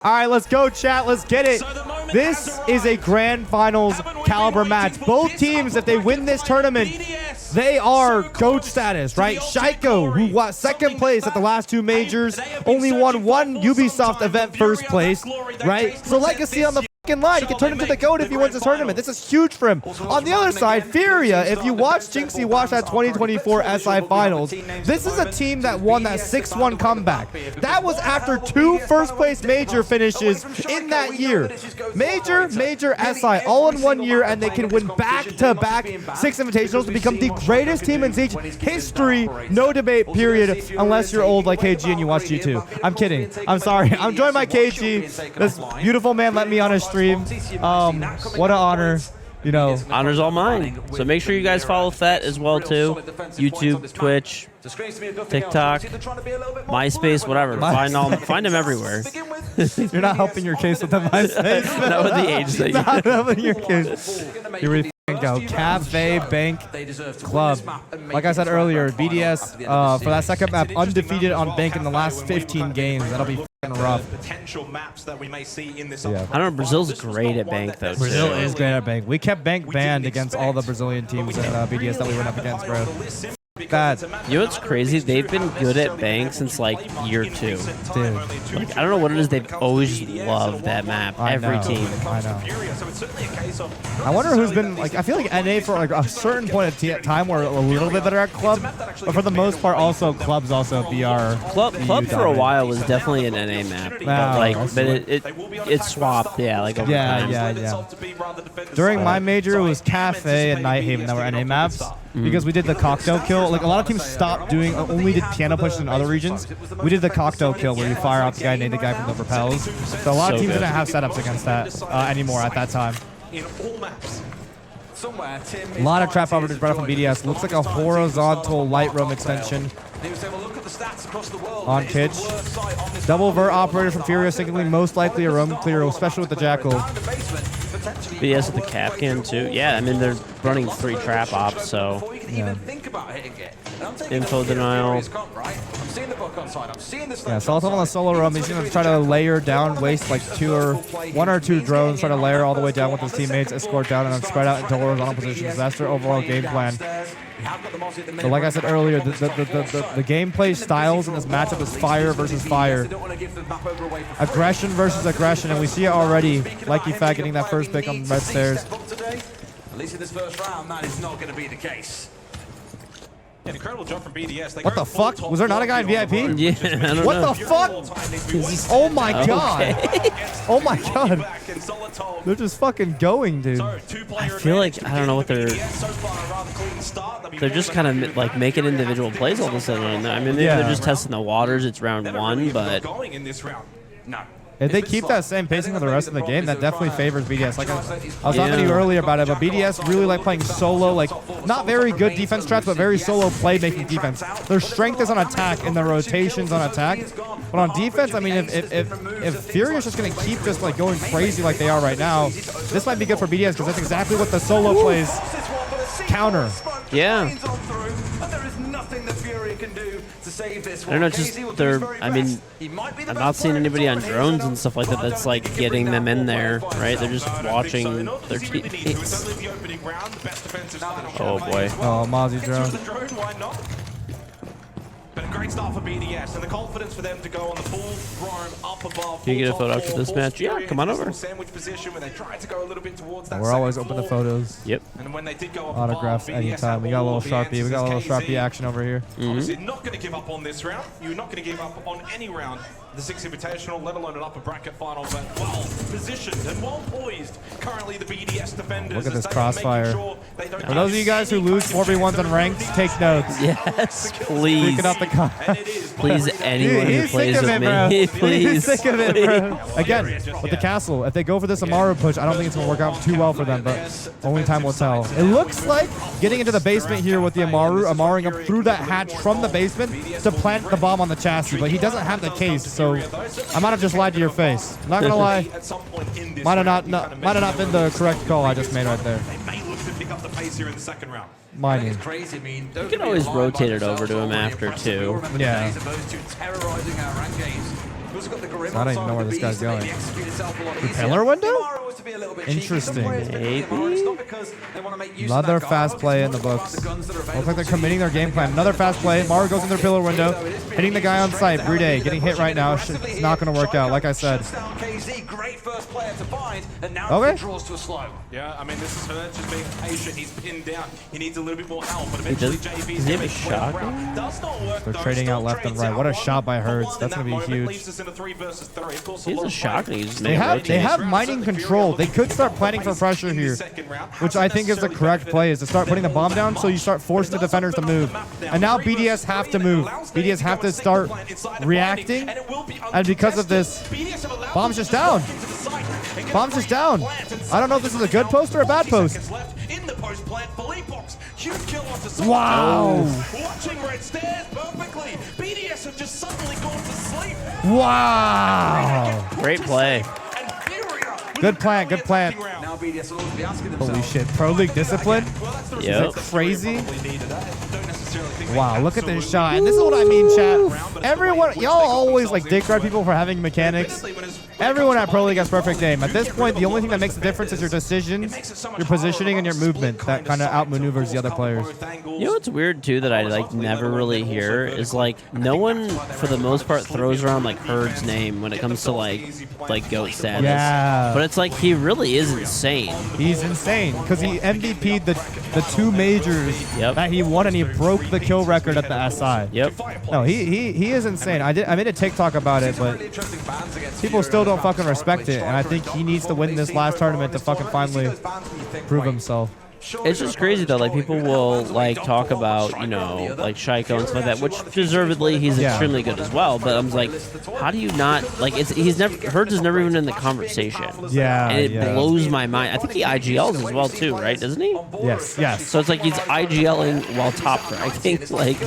All right, let's go, chat. Let's get it. This is a grand finals caliber match. Both teams, if they win this tournament, they are GOAT status, right? Shaiiko, who got second place at the last two majors, only won one Ubisoft event first place, right? So legacy on the line. He can turn into the GOAT if he wins this tournament. This is huge for him. On the other side, FURIA, if you watch Jinxie watch that 2024 SI Finals, this is a team that won that 6-1 comeback. That was after two first-place major finishes in that year. Major, SI, all in 1 year, and they can win back-to-back 6 invitationals to become the greatest team in Siege history. No debate, period, unless you're old like KG and you watch G2. I'm kidding. I'm sorry. I'm joined by KG. This beautiful man let me on his stream. What an honor. You know, honor's all mine. So make sure you guys follow Fett as well too. YouTube, Twitch, TikTok, MySpace, whatever. Find them everywhere. You're not helping your case with the MySpace. Not with the age thing. Not helping your case. You really go. Cafe, bank, club. Like I said earlier, BDS for that second map, undefeated on bank in the last 15 games. That'll be rough. Potential maps that we may see in this. Yeah. I don't know. Brazil's great at bank though. Brazil is great at bank. We kept bank banned against all the Brazilian teams in BDS that we went up against, bro. Bad. You know what's crazy? They've been good at bank since like year 2. Dude. Like, I don't know what it is. They've always loved that map. Every team. I know. I wonder who's been like. I feel like NA for like a certain point of time were a little bit better at club, but for the most part, also clubs also BR. Club for a while was definitely an NA map, but it swapped. Yeah, like over time. Yeah. During my major, it was Cafe and Nighthaven that were NA maps. Because we did the cocktail kill. Like a lot of teams stopped doing, only did piano pushes in other regions. We did the cocktail kill where you fire out the guy, nade the guy from the repels. So a lot of teams didn't have setups against that anymore at that time. A lot of trap opportunities brought up from BDS. Looks like a horizontal light roam extension on pitch. Double vert operator from FURIA, signaling most likely a roam clear, especially with the Jackal. BDS with the cap can too. Yeah, I mean they're running 3 trap ops, so yeah. Info denial. Yeah, Solitov on the solo roam. He's gonna try to layer down, waste like 1 or 2 drones, try to layer all the way down with his teammates, escort down, and then spread out into horizontal positions. That's their overall game plan. So like I said earlier, the gameplay styles in this matchup is fire versus fire. Aggression versus aggression, and we see it already. Likey Fat getting that first pick on red stairs. At least in this first round, that is not going to be the case. An incredible jump from BDS. What the fuck? Was there not a guy in VIP? Yeah, I don't know. What the fuck? Oh my god. Oh my god. They're just fucking going, dude. I feel like, I don't know what they're just kind of like making individual plays all of a sudden. I mean, they're just testing the waters. It's round 1, but if they keep that same pacing for the rest of the game, that definitely favors BDS. Like I was talking to you earlier about it, but BDS really like playing solo, like not very good defense strats, but very solo playmaking defense. Their strength is on attack and their rotations on attack, but on defense, I mean, if FURIA is just gonna keep just like going crazy like they are right now, this might be good for BDS because that's exactly what the solo plays counter. Yeah. I don't know, just I mean, I'm not seeing anybody on drones and stuff like that that's like getting them in there, right? They're just watching their teammates. Oh boy. Oh, Mozzie drone. But a great start for BDS and the confidence for them to go on the full roam up above. Can you get a photo after this match? Yeah, come on over. Sandwich position where they tried to go a little bit towards that. We're always open to photos. Yep. And when they did go autographs anytime. We got a little Sharpie. We got a little Sharpie action over here. Obviously not going to give up on this round. You're not going to give up on any round. The 6 Invitational, let alone an upper bracket final, but well positioned and well poised. Currently, the BDS defenders. Look at this crossfire. For those of you guys who lose 4v1s on ranks, take notes. Yes, please. Pick it up the please, anyone who plays with me, please. He's sick of it, bro. Again, with the castle, if they go for this Amaru push, I don't think it's going to work out too well for them, but only time will tell. It looks like getting into the basement here with the Amaruing up through that hatch from the basement to plant the bomb on the chassis, but he doesn't have the case, so I might have just lied to your face. Not going to lie, might have not been the correct call I just made right there. Mining. You can always rotate it over to him after too. Yeah. So I don't even know where this guy's going. Repeller window? Interesting. Maybe. Another fast play in the books. Looks like they're committing their game plan. Another fast play. Maru goes in their pillar window, hitting the guy on site. Bride getting hit right now. It's not going to work out, like I said. Okay. Yeah, I mean, this is Fett just being patient. He's pinned down. He needs a little bit more help, but eventually JV's Does he have a shot? They're trading out left and right. What a shot by Herds. That's going to be huge. He's a shot. He's They have mining control. They could start planning for pressure here, which I think is the correct play, is to start putting the bomb down so you start forcing the defenders to move. And now BDS have to move. BDS have to start reacting, and because of this, bomb's just down. Bomb's just down. I don't know if this is a good post or a bad post. Wow. Wow. Great play. Good plan, good plan. Holy shit, Pro League discipline? Yep. Is that crazy? Wow, look at this shot. And this is what I mean, chat. Everyone, y'all always like dick ride people for having mechanics. Everyone at Pro League has perfect aim. At this point, the only thing that makes the difference is your decisions, your positioning, and your movement that kind of outmaneuvers the other players. You know what's weird too that I like never really hear is like no one for the most part throws around like Herd's name when it comes to like GOAT status. Yeah. But it's like he really is insane. He's insane because he MVP'd the two majors Yep. that he won, and he broke the kill record at the SI. Yep. No, he is insane. I made a TikTok about it, but people still don't fucking respect it, and I think he needs to win this last tournament to fucking finally prove himself. It's just crazy though. Like people will like talk about like Shaiiko and stuff like that, which deservedly he's extremely good as well. But I'm like, how do you not like? Herds is never even in the conversation. Yeah, and it blows my mind. I think he IGLs as well too, right? Doesn't he? Yes, yes. So it's like he's IGLing while top ranking, like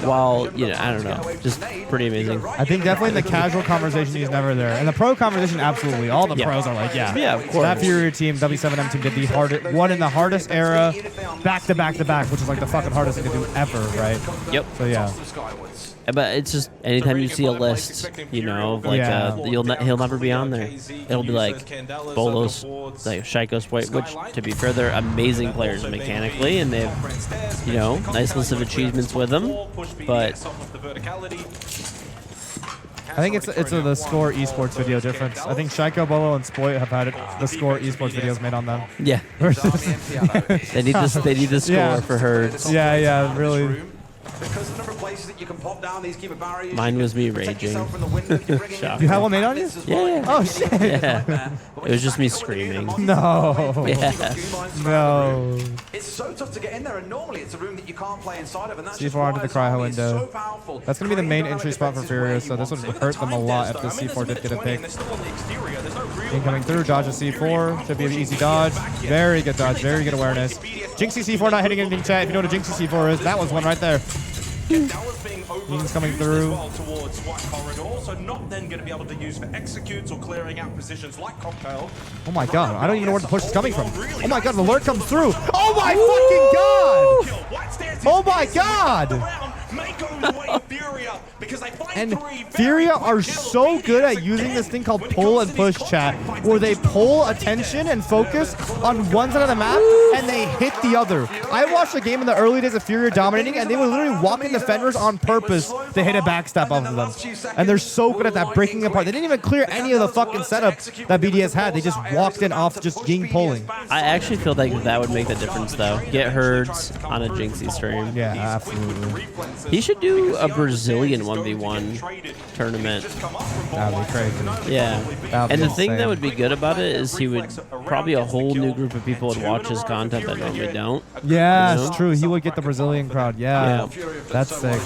while I don't know, just pretty amazing. I think definitely in the casual conversation he's never there, and the pro conversation absolutely. All the pros are like, yeah, of course. That FURIA team, W7M team did the hardest one in the hardest era, back to back to back, which is like the fucking hardest thing to do ever, right? Yep. So yeah. But it's just anytime you see a list, of like he'll never be on there. It'll be like Bolos, like Shaiiko Spoit, which to be fair, they're amazing players mechanically, and they have nice list of achievements with them. But I think it's the Score esports video difference. I think Shaiiko, Bolo, and Spoit have had the Score esports videos made on them. Yeah. they need this. They need the score for Herds. Yeah, really. Mine was me raging. You have one made on you? Yeah. Oh shit. Yeah. It was just me screaming. No. Yeah. No. It's so tough to get in there, and normally it's a room that you can't play inside of, and that's C4 onto the cryo window. That's gonna be the main entry spot for FURIA, so this would hurt them a lot if the C4 did get a pick. Incoming through, dodge a C4. Should be an easy dodge. Very good dodge, very good awareness. Jinxie C4 not hitting anything, chat. If you know what a Jinxie C4 is, that was one right there. He's coming through. So not then going to be able to use for executes or clearing out positions like Cocktail. Oh my god, I don't even know where the push is coming from. Oh my god, the alert comes through. Oh my fucking god! Oh my god! And FURIA are so good at using this thing called pull and push, chat, where they pull attention and focus on one side of the map and they hit the other. I watched a game in the early days of FURIA dominating, and they were literally walking defenders on purpose to hit a backstab off of them. And they're so good at that, breaking apart. They didn't even clear any of the fucking setup that BDS had. They just walked in off just ging pulling. I actually feel like that would make the difference, though. Get Herds on a Jinxie stream. Yeah, absolutely. He should do a Brazilian 1v1 tournament. That would be crazy. Yeah. And the thing that would be good about it is he would probably a whole new group of people would watch his content that normally don't. Yeah, it's true. He would get the Brazilian crowd. Yeah. That's sick.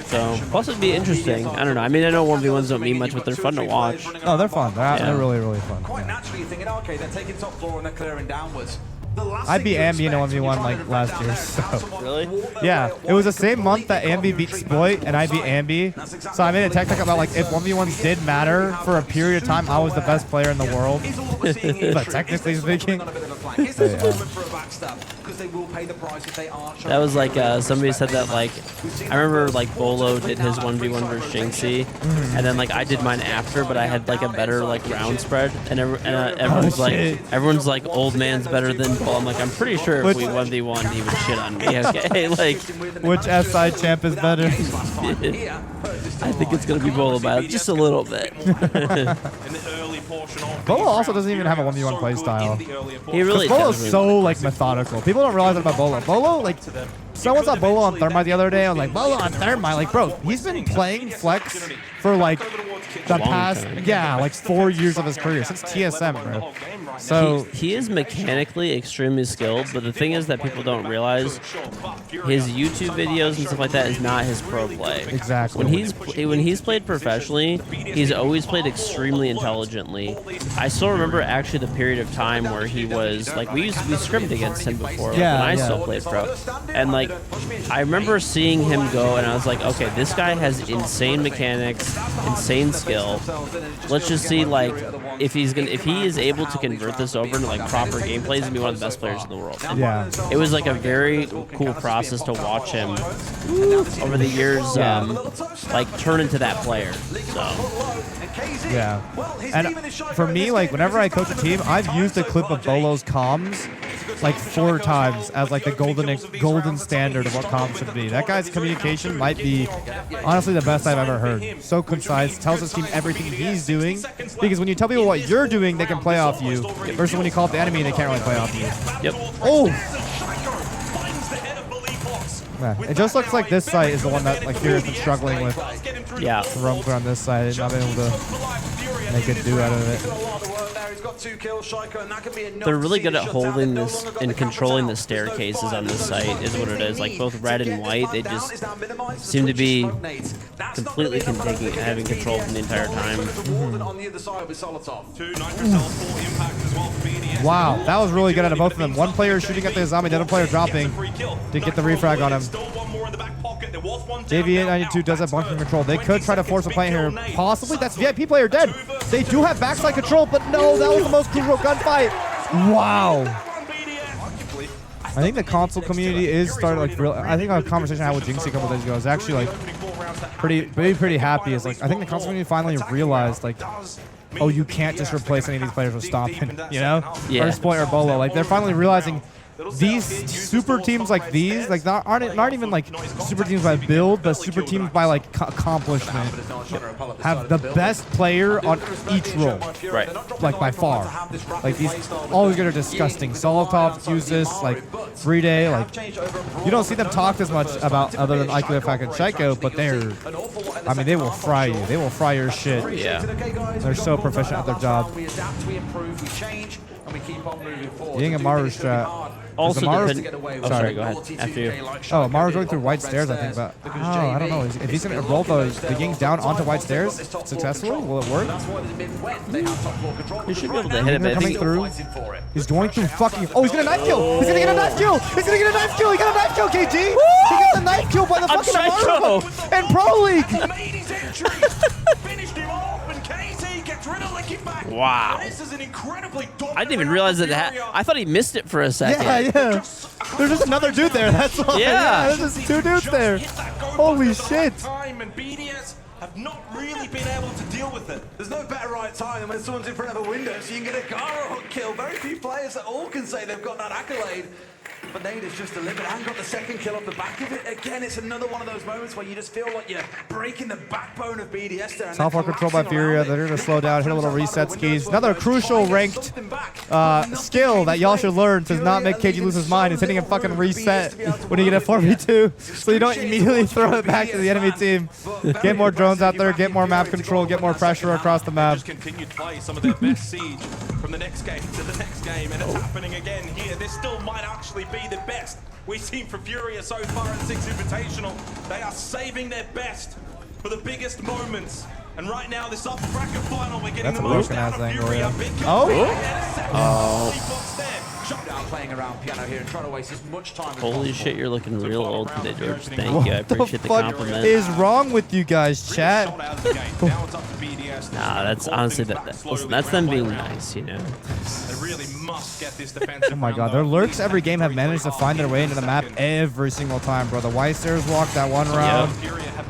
So, plus it'd be interesting. I don't know. I mean, I know 1v1s don't mean much, but they're fun to watch. Oh, they're fun. They're really, really fun. Quite naturally, you're thinking, okay, they're taking top floor and they're clearing downwards. I beat Ambi in a 1v1 like last year. So. Really? Yeah, it was the same month that Ambi beat Spoit and I beat Ambi. So I made a TikTok about like if 1v1s did matter for a period of time, I was the best player in the world. But technically speaking. because they will pay the price if they aren't. That was like somebody said that like I remember like Bolo did his 1v1 versus Jinxie, and then like I did mine after, but I had like a better like round spread, and everyone's like old man's better than Bolo. I'm like, I'm pretty sure if we 1v1 he would shit on me. Okay, like which SI champ is better? I think it's gonna be Bolo by just a little bit. Bolo also doesn't even have a 1v1 playstyle. He really Bolo's doesn't. so like methodical. People don't realize that about Bolo. Bolo, like, someone saw Bolo on Thermite the other day. I was like, Bolo on Thermite, like, bro, he's been playing Flex for like the past, yeah, like 4 years of his career since TSM, bro. So he is mechanically extremely skilled, but the thing is that people don't realize his YouTube videos and stuff like that is not his pro play. Exactly. When he's played professionally, he's always played extremely intelligently. I still remember actually the period of time where he was like we scrimmed against him before, like, when I still played pro, and like I remember seeing him go, and I was like, okay, this guy has insane mechanics, insane skill. Let's just see like if he is able to convert this over into like proper gameplay, he's gonna be one of the best players in the world. And it was like a very cool process to watch him over the years, like turn into that player. So yeah, and for me, like whenever I coach a team, I've used a clip of Bolo's comms like 4 times as like the golden standard of what comms should be. That guy's communication might be honestly the best I've ever heard. So concise, tells his team everything he's doing, because when you tell people what you're doing, they can play off you, versus when you call up the enemy, they can't really play off you. Yep. Oh! Yeah, it just looks like this site is the one that like FURIA's been struggling with. Yeah. The roam clear on this side and not being able to make a do out of it. They're really good at holding this and controlling the staircases on this site is what it is. Like both red and white, they just seem to be completely having control from the entire time. Wow, that was really good out of both of them. One player shooting at the zombie, the other player dropping to get the refrag on him. JV892 does have bunker control. They could try to force a play here. Possibly. That's VIP player dead. They do have backside control, but no, that was the most crucial gunfight. Wow. I think the console community is starting like real. I think a conversation I had with Jinxie a couple days ago is actually like pretty happy. Is like I think the console community finally realized like, oh, you can't just replace any of these players with stomping, you know? Yeah. First point or Bolo. Like they're finally realizing these super teams like these, like aren't even like super teams by build, but super teams by like accomplishment, have the best player on each role, right? Like by far. Like these, all these guys are disgusting. Solitov use this, like 3-day, like you don't see them talk as much about other than IQ, Fett, and Shaiiko, but they're, I mean, they will fry you. They will fry your shit. Yeah. They're so proficient at their job. Getting a Maru strat. Also, sorry, go ahead. After you. Oh, Maru's going through white stairs, I think, but I don't know. If he's going to roll the Ying down onto white stairs successfully, will it work? He should be able to hit it. Coming through. He's going through fucking. Oh, he's going to knife kill. He's going to get a knife kill. He's going to get a knife kill. He got a knife kill, KG. He gets a knife kill by the fucking Maru and Pro League. Wow. I didn't even realize that I thought he missed it for a second. Yeah. There's just another dude there. That's why. Yeah. There's just 2 dudes there. Holy shit. Have not really been able to deal with it. There's no better right time than when someone's in front of a window so you can get a Gara hook kill. Very few players that all can say they've got that accolade. But Nate has just delivered and got the second kill off the back of it. Again, it's another one of those moments where you just feel like you're breaking the backbone of BDS there. Software controlled by FURIA. They're going to slow down, hit a little reset skis. Another crucial ranked skill that y'all should learn to not make KG lose his mind is hitting a fucking reset when you get a 4v2, so you don't immediately throw it back to the enemy team. Get more drones out there, get more map control, get more pressure across the map. Continue to play some of their best siege from the next game to the next game, and it's happening again here. This still might actually be the best we've seen from FURIA so far at 6 Invitational. They are saving their best for the biggest moments. And right now, this upper bracket final, we're getting the most out of FURIA. Oh! showdown playing around piano here and trying to waste as much time as possible. Holy shit, you're looking real old today, George. Thank you. I appreciate the compliment. What is wrong with you guys, chat? Nah, that's honestly listen, that's them being nice, you know. Oh my god, their lurks every game have managed to find their way into the map every single time, bro. The white stairs walk that one round.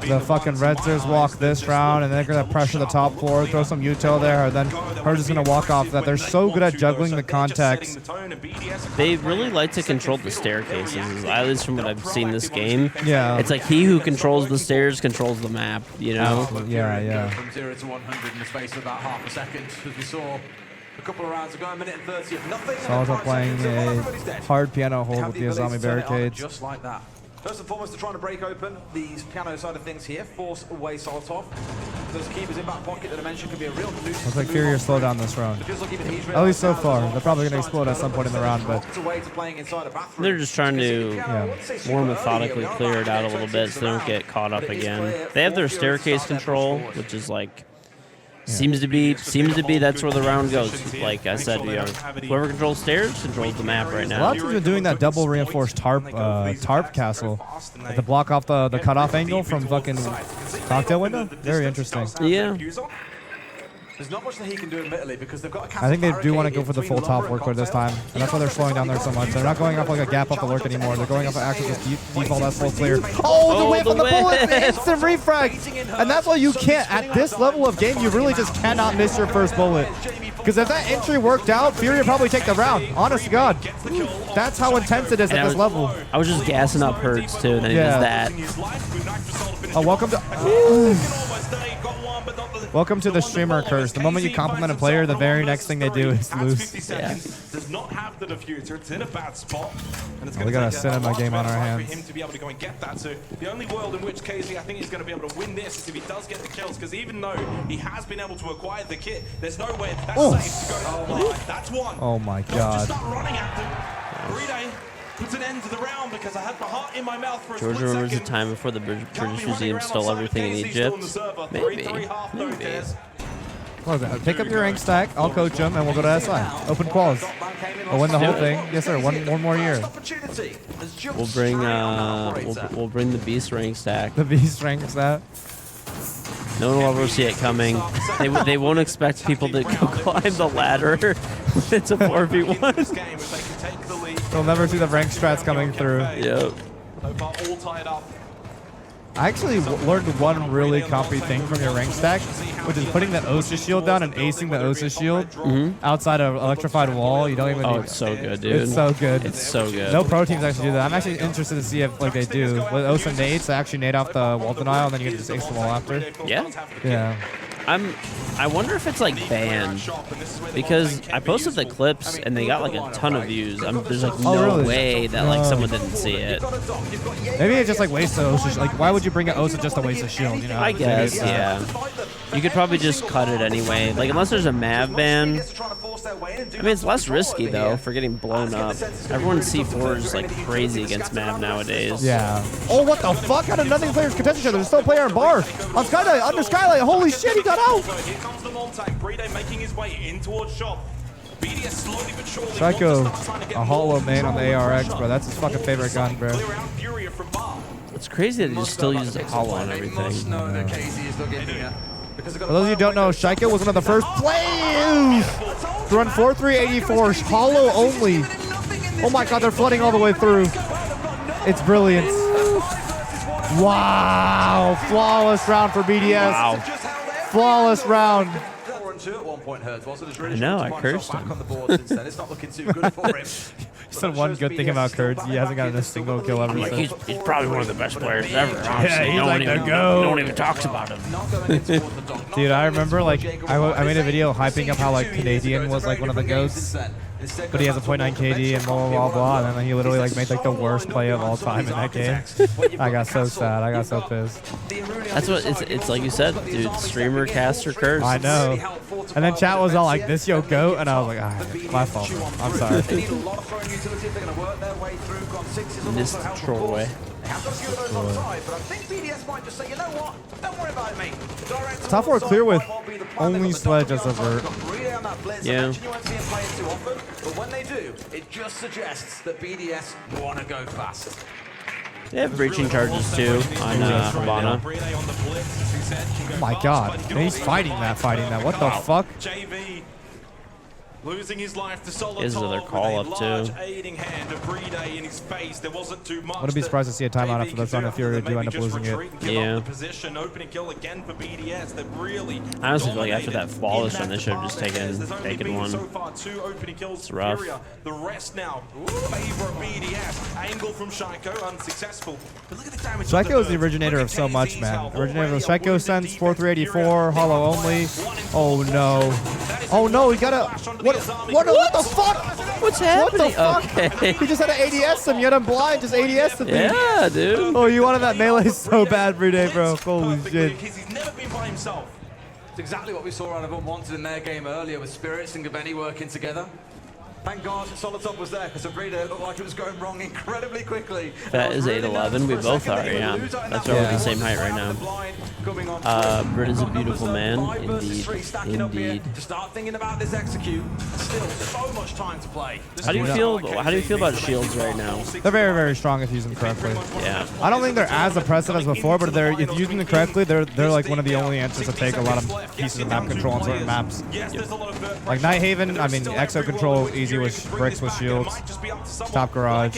The fucking red stairs walk this round, and they're gonna pressure the top floor, throw some util there, and then her just gonna walk off that. They're so good at juggling the context. They really like to control the staircases, at least from what I've seen this game. Yeah. It's like he who controls the stairs controls the map, you know? Yeah. From 0 to 100 in the space of about half a second, as we saw a couple of rounds ago, a minute and 30 of nothing. Salto playing a hard piano hold with the Azami barricades. Just like that. First and foremost, they're trying to break open these piano side of things here, force away Saltov. Those keepers in back pocket that I mentioned could be a real nuisance. Looks like FURIA slow down this round. At least so far. They're probably going to explode at some point in the round, but they're just trying to more methodically clear it out a little bit so they don't get caught up again. They have their staircase control, which is like seems to be that's where the round goes. Like I said, you know, whoever controls stairs controls the map right a now. lot of teams are doing that double reinforced tarp castle to block off the cutoff angle from fucking cocktail window. Very interesting. Yeah. There's not much that he can do, admittedly, because they've got a I think they do want to go for the full top lurker this time, and that's why they're slowing down there so much. They're not going off like a gap off the lurk anymore. They're going off an actual just default S full clear. Oh, the whip on the bullet! The instant refrag! And that's why you can't, at this level of game, you really just cannot miss your first bullet. Because if that entry worked out, FURIA probably take the round. Honest to God. That's how intense it is at this level. I was just gassing up Hertz too, and then he does that. Oh, welcome to the streamer curse. The moment you compliment a player, the very next thing they do is lose. Yeah. Does not have the diffuser. It's in a bad spot. And it's We got a cinema game on our hands. for him to be able to go and get that. So the only world in which KZ I think he's going to be able to win this is if he does get the kills. Because even though he has been able to acquire the kit, there's no way that's safe to go to the line. That's one. Oh my Just god. start running at them. Bride puts an end to the round because I had my heart in my mouth for a George split remembers the second. time before the British Museum stole everything in Egypt. Maybe. What was that? Pick up your rank stack. I'll coach them, and we'll go to SI. Open quals. We'll win the whole thing. Yes, sir. One more year. We'll bring we'll bring the beast rank stack. The beast rank stack. No one will ever see it coming. They won't expect people to go climb the ladder. It's a 4v1. They'll never see the rank strats coming through. Yep. All tied up. I actually learned one really compy thing from your rank stack, which is putting the Osa shield down and acing the Osa shield outside of electrified wall. You don't even. Oh, it's so good, dude. It's so good. It's so good. No pro teams actually do that. I'm actually interested to see if like they do with Osa nades to actually nade off the wall denial and then you can just ace the wall after. Yeah. Yeah. I wonder if it's like banned because I posted the clips and they got like a ton of views. There's like no way that like someone didn't see it. Maybe it's just like waste the Osa. Like, why would you bring an Osa just to waste a shield? You know. I guess, yeah. You could probably just cut it anyway. Like unless there's a Mav ban. I mean, it's less risky though for getting blown up. Everyone's C4 is like crazy against Mav nowadays. Yeah. Oh, what the fuck? How did nothing players contest each other? There's still a player in bar on Skylight under Skylight. Holy shit, he got out. So here comes the Montag. Bride making his way in towards shop. BDS slowly but surely Shaiiko, wants to start trying to get a hollow more main on the control over ARX, shop. bro. That's his fucking favorite gun, bro. Clear out FURIA from bar. It's crazy that he just still uses a hollow on everything. For those of you who don't know, Shaiiko was one of the first players to run 4-3-84, hollow only. Oh my god, they're flooding all the way through. It's brilliant. Wow. Flawless round for BDS. Wow. Flawless round. I know, I cursed him. He said one good thing about Kurtz. He hasn't gotten a single kill ever Like since. he's probably one of the best players ever. Honestly. he's no like one the even, GOAT. No one even talks about him. Dude, I remember like I made a video hyping up how like Canadian was like one of the GOATs, but he has a .9 KD and blah blah blah blah, and then he literally like made like the worst play of all time in that game. I got so sad. I got so pissed. That's what it's like you said, dude. Streamer, caster, curse. I know. And then chat was all like, "This yo goat," and I was like, "Ah, my fault. I'm sorry." They need a lot of throwing utility if they're going to work their way through. Got 6s will This also help, of Troy. course. They have got a few of those on side, but I think BDS might just say, you know what? Don't worry about me. Direct Top 4 towards clear side with might well be the plan. only They've got the Sledge double as a yard vert. side. Got Burrito on that blitz. I Yeah. mentioned you won't see him play it too often, but when they do, it just suggests that BDS want to go fast. They have breaching charges too on Havana. Oh my god. And he's fighting that. What the fuck? JV losing his life to Solitary. Is their call up too. Aiding hand of Brede in his face. There wasn't too much. Wouldn't be surprised to see a timeout after that's on if Furia do end up losing it. Yeah. Position, opening kill again for BDS. They've really I honestly feel like after that flawless run, they should have just taken one. So far, 2 opening kills. It's rough. Furia. The rest now favor of BDS. Angle from Shaiiko, unsuccessful. But look at the damage. Shaiiko is the originator of so much, man. Originator of Shaiiko Sense, 4384, hollow only. Oh no. Oh no, he got a. What the fuck? What's happening? What the fuck? Okay. He just had to ADS him. You had him blind, just ADS him. Yeah, dude. Oh, you wanted that melee so bad, Brede, bro. Holy shit. He's never been by himself. It's exactly what we saw out of Unwanted in their game earlier with Spirits and Gabeni working together. Thank God Solitop was there because Brede looked like it was going wrong incredibly quickly. That is 8'11". We both are, yeah. That's why we're the same height right now. Britt is a beautiful man, indeed. To start thinking about this execute, still so much time to play. How do you feel? How do you feel about shields right now? They're very, very strong if you use them correctly. Yeah. I don't think they're as oppressive as before, but if you use them correctly, they're like one of the only answers to take a lot of pieces of map control on certain maps. Like Night Haven, I mean, Exo control easy with bricks with shields. Top garage.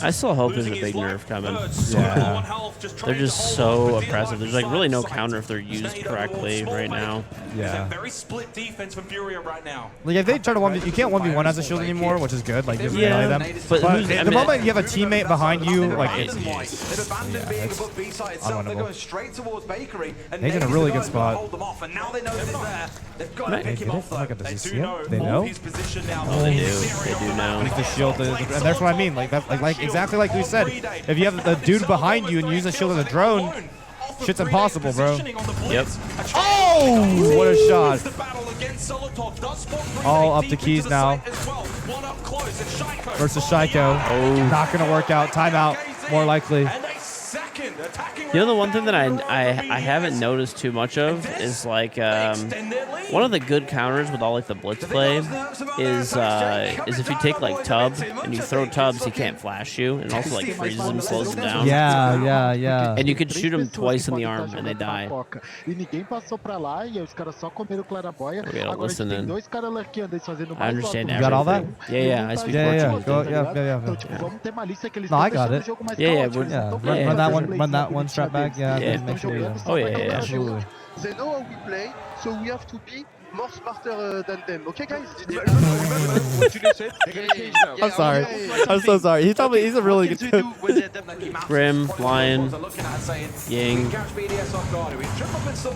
I still hope there's a big nerf coming. Yeah. They're just so oppressive. There's like really no counter if they're used correctly right now. Yeah. Very split defense from Furia right now. Like if they try to 1v, you can't 1v1 as a shield anymore, which is good. Like just melee them. But who's- the I mean- moment you have a teammate behind you, like it's They've abandoned being it's above B-side itself. They're going straight towards Bakery. And He's in a really good spot. Hold them off, and now they know that he's there. They've got to Nice. pick him off though. Does he They see do him? know They know? his position now. They do. They do know. The shield, and that's what I mean. Like that, like exactly like we said. If you have the dude behind you and you use a shield as a drone, shit's impossible, bro. Yep. Oh, what a shot! All up to keys now. Versus Shaiiko. Oh. Not gonna work out. Timeout, more likely. You know, the one thing that I haven't noticed too much of is like one of the good counters with all like the blitz play is if you take like Tub and you throw Tubs, he can't flash you, and also like freezes him, slows him down. Yeah. And you could shoot him twice in the arm and they die. Okay, listen in. I understand everything. You got all that? Yeah, I speak Yeah. Portuguese. Yeah. No, I got it. Yeah. Run that one strap back. Yeah. Yeah. Make sure you. Oh yeah. Absolutely. They know how we play, so we have to be more smarter than them. Okay, guys? I'm sorry. I'm so sorry. He told me he's a really good coach. Grim, Lion, Ying,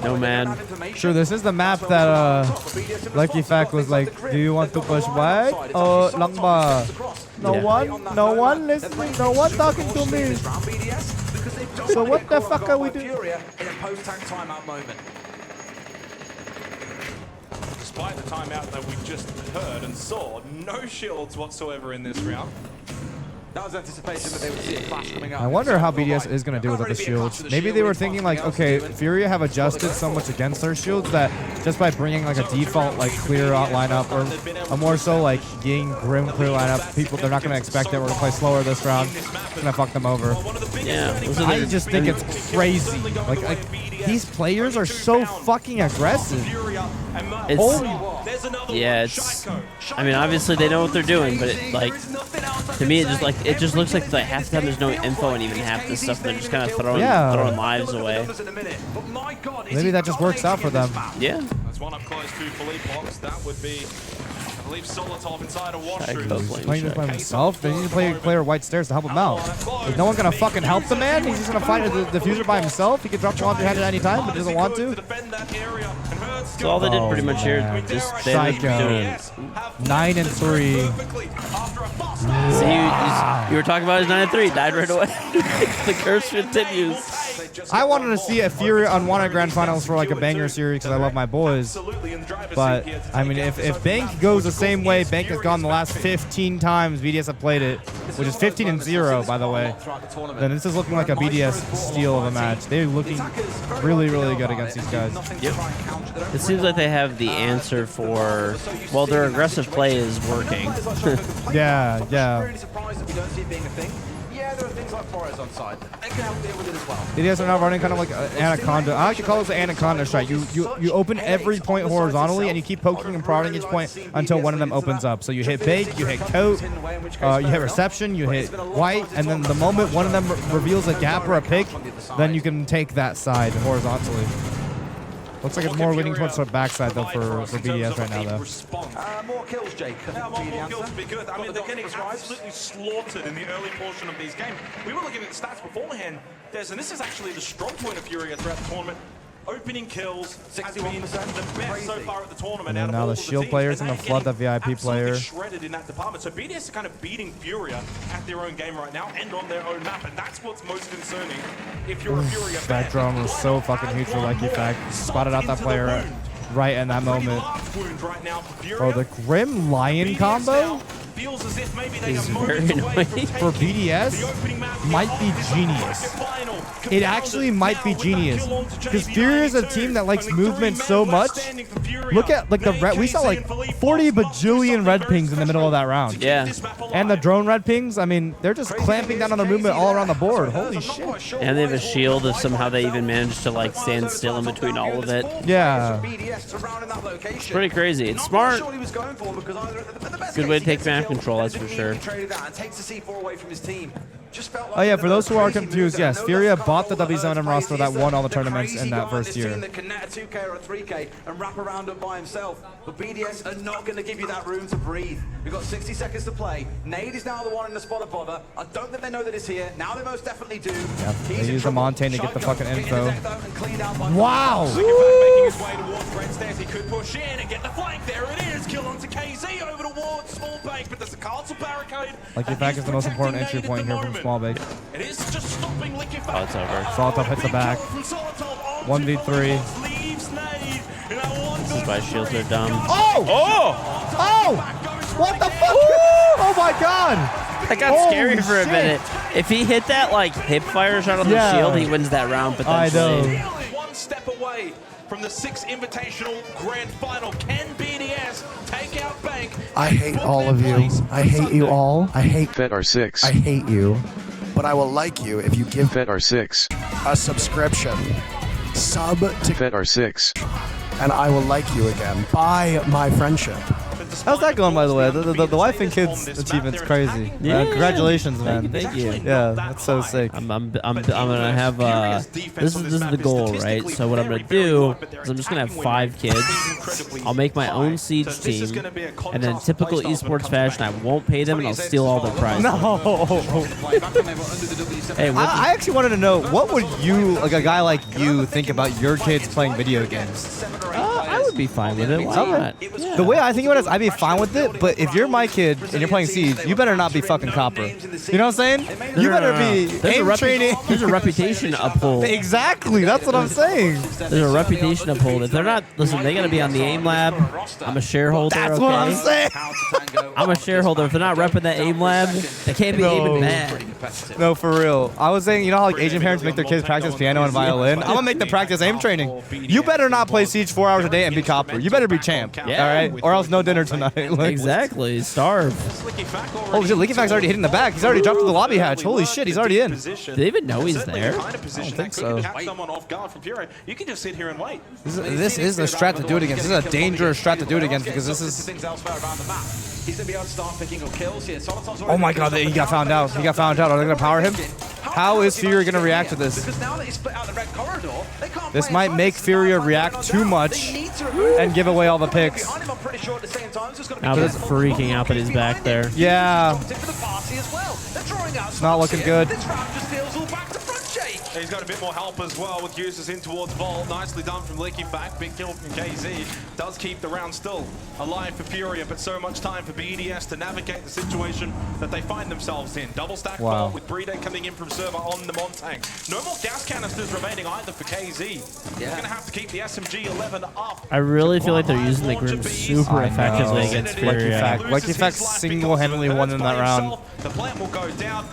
Nomad. Sure, this is the map that Lucky Fact was like, do you want to push wide or Langba? No one listening, no one talking to me. So what the fuck are we doing? In a post-tank timeout moment. Despite the timeout that we just heard and saw, no shields whatsoever in this round. That was anticipation that they would see a flash coming up. I wonder how BDS is going to do without the shields. Maybe they were thinking like, okay, Furia have adjusted so much against their shields that just by bringing like a default like clear out lineup or a more so like Ying Grim clear lineup, people they're not going to expect that we're going to play slower this round. It's going to fuck them over. Yeah. I just think it's crazy. Like these players are so fucking aggressive. It's I mean, obviously they know what they're doing, but it, like to me, it just looks like half the time there's no info and even half this stuff they're just kind of throwing lives away. Maybe that just works out for them. Yeah. There's one up close to Philippe Box. That would be, I believe, Solitov inside a washroom. Playing this by himself. They need to play player White Stairs to help him out. Is no one gonna fucking help the man? He's just gonna fight the diffuser by himself. He can drop launcher head at any time, but doesn't want to. So all they did pretty much here, just they were doing it. 9-3. See, you were talking about his 9-3, died right away. The curse continues. I wanted to see a FURIA Unwanted Grand Finals for like a banger series because I love my boys. But I mean, if Bank goes the same way Bank has gone the last 15 times BDS have played it, which is 15-0 by the way, then this is looking like a BDS steal of a match. They're looking really, really good against these guys. Yep. It seems like they have the answer for, well, their aggressive play is working. Yeah, yeah. Really surprised that we don't see it being a thing. Yeah, there are things like Flores on side. They can help deal with it as well. BDS are now running kind of like an Anaconda. I like to call this the Anaconda strike. You open every point horizontally and you keep poking and prodding each point until one of them opens up. So you hit bait, you hit coat, you hit reception, you hit white, and then the moment one of them reveals a gap or a pick, then you can take that side horizontally. Looks like it's more leaning towards the backside though for BDS right now though. More kills, Jake. More kills would be good. I mean, they're getting absolutely slaughtered in the early portion of these games. We were looking at the stats beforehand, Des, and this is actually the strong point of FURIA throughout the tournament. Opening kills has been the best so far at the tournament. And now the shield players and the flood the VIP player. Shredded in that department. So BDS are kind of beating FURIA at their own game right now and on their own map, and that's what's most concerning. If you're a FURIA fan, that drone was so fucking huge for Likey Fact. Spotted out that player right in that moment. Oh, the Grim Lion combo is very annoying. for BDS might be genius. It actually might be genius because FURIA is a team that likes movement so much. Look at like the red. We saw like 40 bajillion red pings in the middle of that round. Yeah. And the drone red pings. I mean, they're just clamping down on their movement all around the board. Holy shit. And they have a shield if somehow they even manage to like stand still in between all of it. Yeah. It's pretty crazy. It's smart. Good way to take map control, that's for sure. Oh yeah, for those who are confused, yes, FURIA bought the WZM roster that won all the tournaments in that first year. That can net a 2K or a 3K and wrap around it by himself. But BDS are not going to give you that room to breathe. We've got 60 seconds to play. Nade is now the one in the spot of bother. I don't think they know that it's here. Now they most definitely do. Yep, they use the Montaigne to get the fucking info. Wow! Making his way towards Brent Stairs. He could push in and get the flank. There it is. Kill onto KZ over towards Small Bank, but there's a castle barricade. Likey Fact is the most important entry point here from Small Bank. It is just stopping Likey Fact. Oh, it's over. Solitov hits the back. 1v3. This is why shields are dumb. Oh! Oh! Oh! What the fuck? Oh my god! That got scary for a minute. If he hit that like hip fire shot on the shield, he wins that round potentially. One step away from the 6th Invitational Grand Final. Can BDS take out Bank? I hate all of you. I hate you all. I hate Fett R6. I hate you. But I will like you if you give Fett R6. a subscription. Sub to Fett R6. and I will like you again. Buy my friendship. How's that going, by the way? The wife and kids achievement's crazy. Yeah. Congratulations, man. Thank you. Yeah, that's so sick. I'm gonna have this is the goal, right? So what I'm gonna do is I'm just gonna have 5 kids. I'll make my own siege team, and then typical esports fashion, I won't pay them and I'll steal all their prizes. No. Hey, I actually wanted to know, what would you, like a guy like you, think about your kids playing video games? I would be fine with it. Why not? Yeah. The way I think about it is I'd be fine with it, but if you're my kid and you're playing Siege, you better not be fucking copper. You know what I'm saying? You better be aim training. There's a reputation to uphold. Exactly, that's what I'm saying. There's a reputation to uphold. If they're not, listen, they gotta be on the AIM lab. I'm a shareholder. That's okay? what I'm saying. I'm a shareholder. If they're not repping the AIM lab, they can't be aiming mad. No, for real. I was saying, you know how like Asian parents make their kids practice piano and violin? I'm gonna make them practice aim training. You better not play Siege 4 hours a day and be copper. You better be champ. Yeah. All right? Or else no dinner tonight. Like, Exactly. Starve. holy shit, Likey Fact's already hitting the back. He's already dropped to the lobby hatch. Holy shit, he's already in. Do they even know he's there? I don't think so. You can just sit here and wait. This is a strat to do it against. This is a dangerous strat to do it against because this is... Oh my god, he got found out. He got found out. Are they going to power him? How is FURIA going to react to this? This might make FURIA react too much and give away all the picks. Now he's freaking out that he's back there. Yeah. It's not looking good. He's got a bit more help as well with users in towards Volt. Nicely done from Leaky Fact. Big kill from KZ. Does keep the round still alive for Furia, but so much time for BDS to navigate the situation that they find themselves in. Double stack Vault with Brede coming in from server on the Montang. No more gas canisters remaining either for KZ. They're going to have to keep the SMG-11 up. I really feel like they're using the Grim super effectively against Furia. Lucky Fact single-handedly won in that round.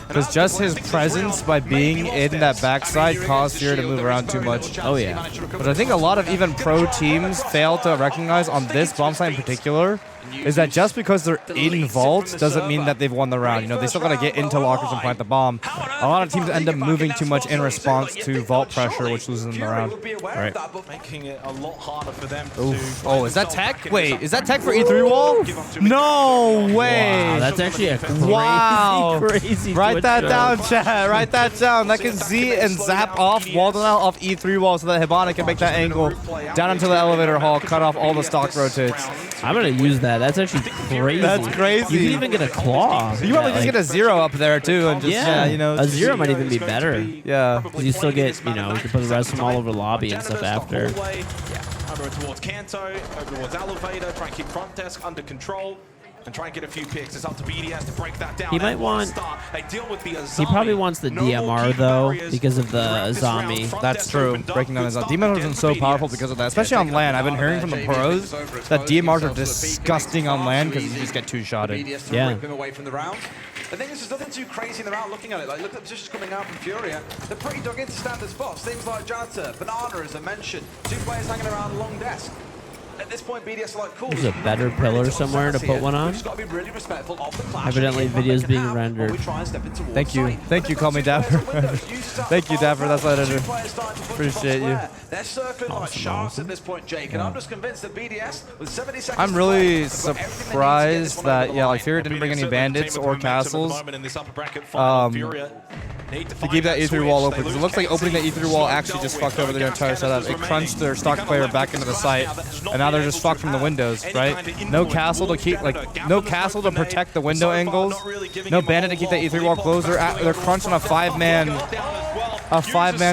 Because just his presence by being in that backside caused Furia to move around too much. Oh, yeah. But I think a lot of even pro teams fail to recognize on this bomb site in particular is that just because they're in Vault doesn't mean that they've won the round. You know, they still got to get into lockers and plant the bomb. A lot of teams end up moving too much in response to Vault pressure, which loses them the round. Right. Making it a lot harder for them to oh, is that tech? Wait, is that tech for E3 wall? No way. Wow, that's actually a crazy Write that Twitch down, chat. Write that down. That can Z and zap off wall denial off E3 wall so that Hibana can make that angle down into the elevator hall, cut off all the stock rotates. I'm going to use that. That's actually crazy. That's crazy. You can even get a claw. You probably just get a 0 up there too, and just you know, a 0 might even be better. Yeah, because you still get, you know, you can put the rest of them all over lobby and stuff after. Over towards Kanto, over towards Elevator, try and keep front desk under control. And try and get a few picks. It's up to BDS to break that down. He might want. They deal with the he probably wants the DMR though, because of the zombie. That's true. Breaking down the zombie. DMR isn't so powerful because of that, especially on LAN. I've been hearing from the pros that DMRs are disgusting on LAN because you just get two-shotted. Yeah. Away from the round. The thing is, there's nothing too crazy in the round looking at it. Like, look at the positions coming out from Furia. They're pretty dug into standard spots. Things like Janitor, Banana, as I mentioned. 2 players hanging around long desk. At this point, BDS are like, cool. There's a better pillar somewhere to put one on. Evidently, video's being rendered. Thank you, call me Dapper. Thank you, Dapper, that's what I did. Appreciate you. They're circling like sharks at this point, Jake, and I'm just convinced that BDS, with 70 seconds I'm really surprised that, like, Furia didn't bring any bandits or castles to keep that E3 wall open, because it looks like opening the E3 wall actually just fucked over their entire setup. It crunched their stock player back into the site, and now they're just fucked from the windows, right? No castle to keep, no castle to protect the window angles, no bandit to keep that E3 wall closed. They're crunched on a five-man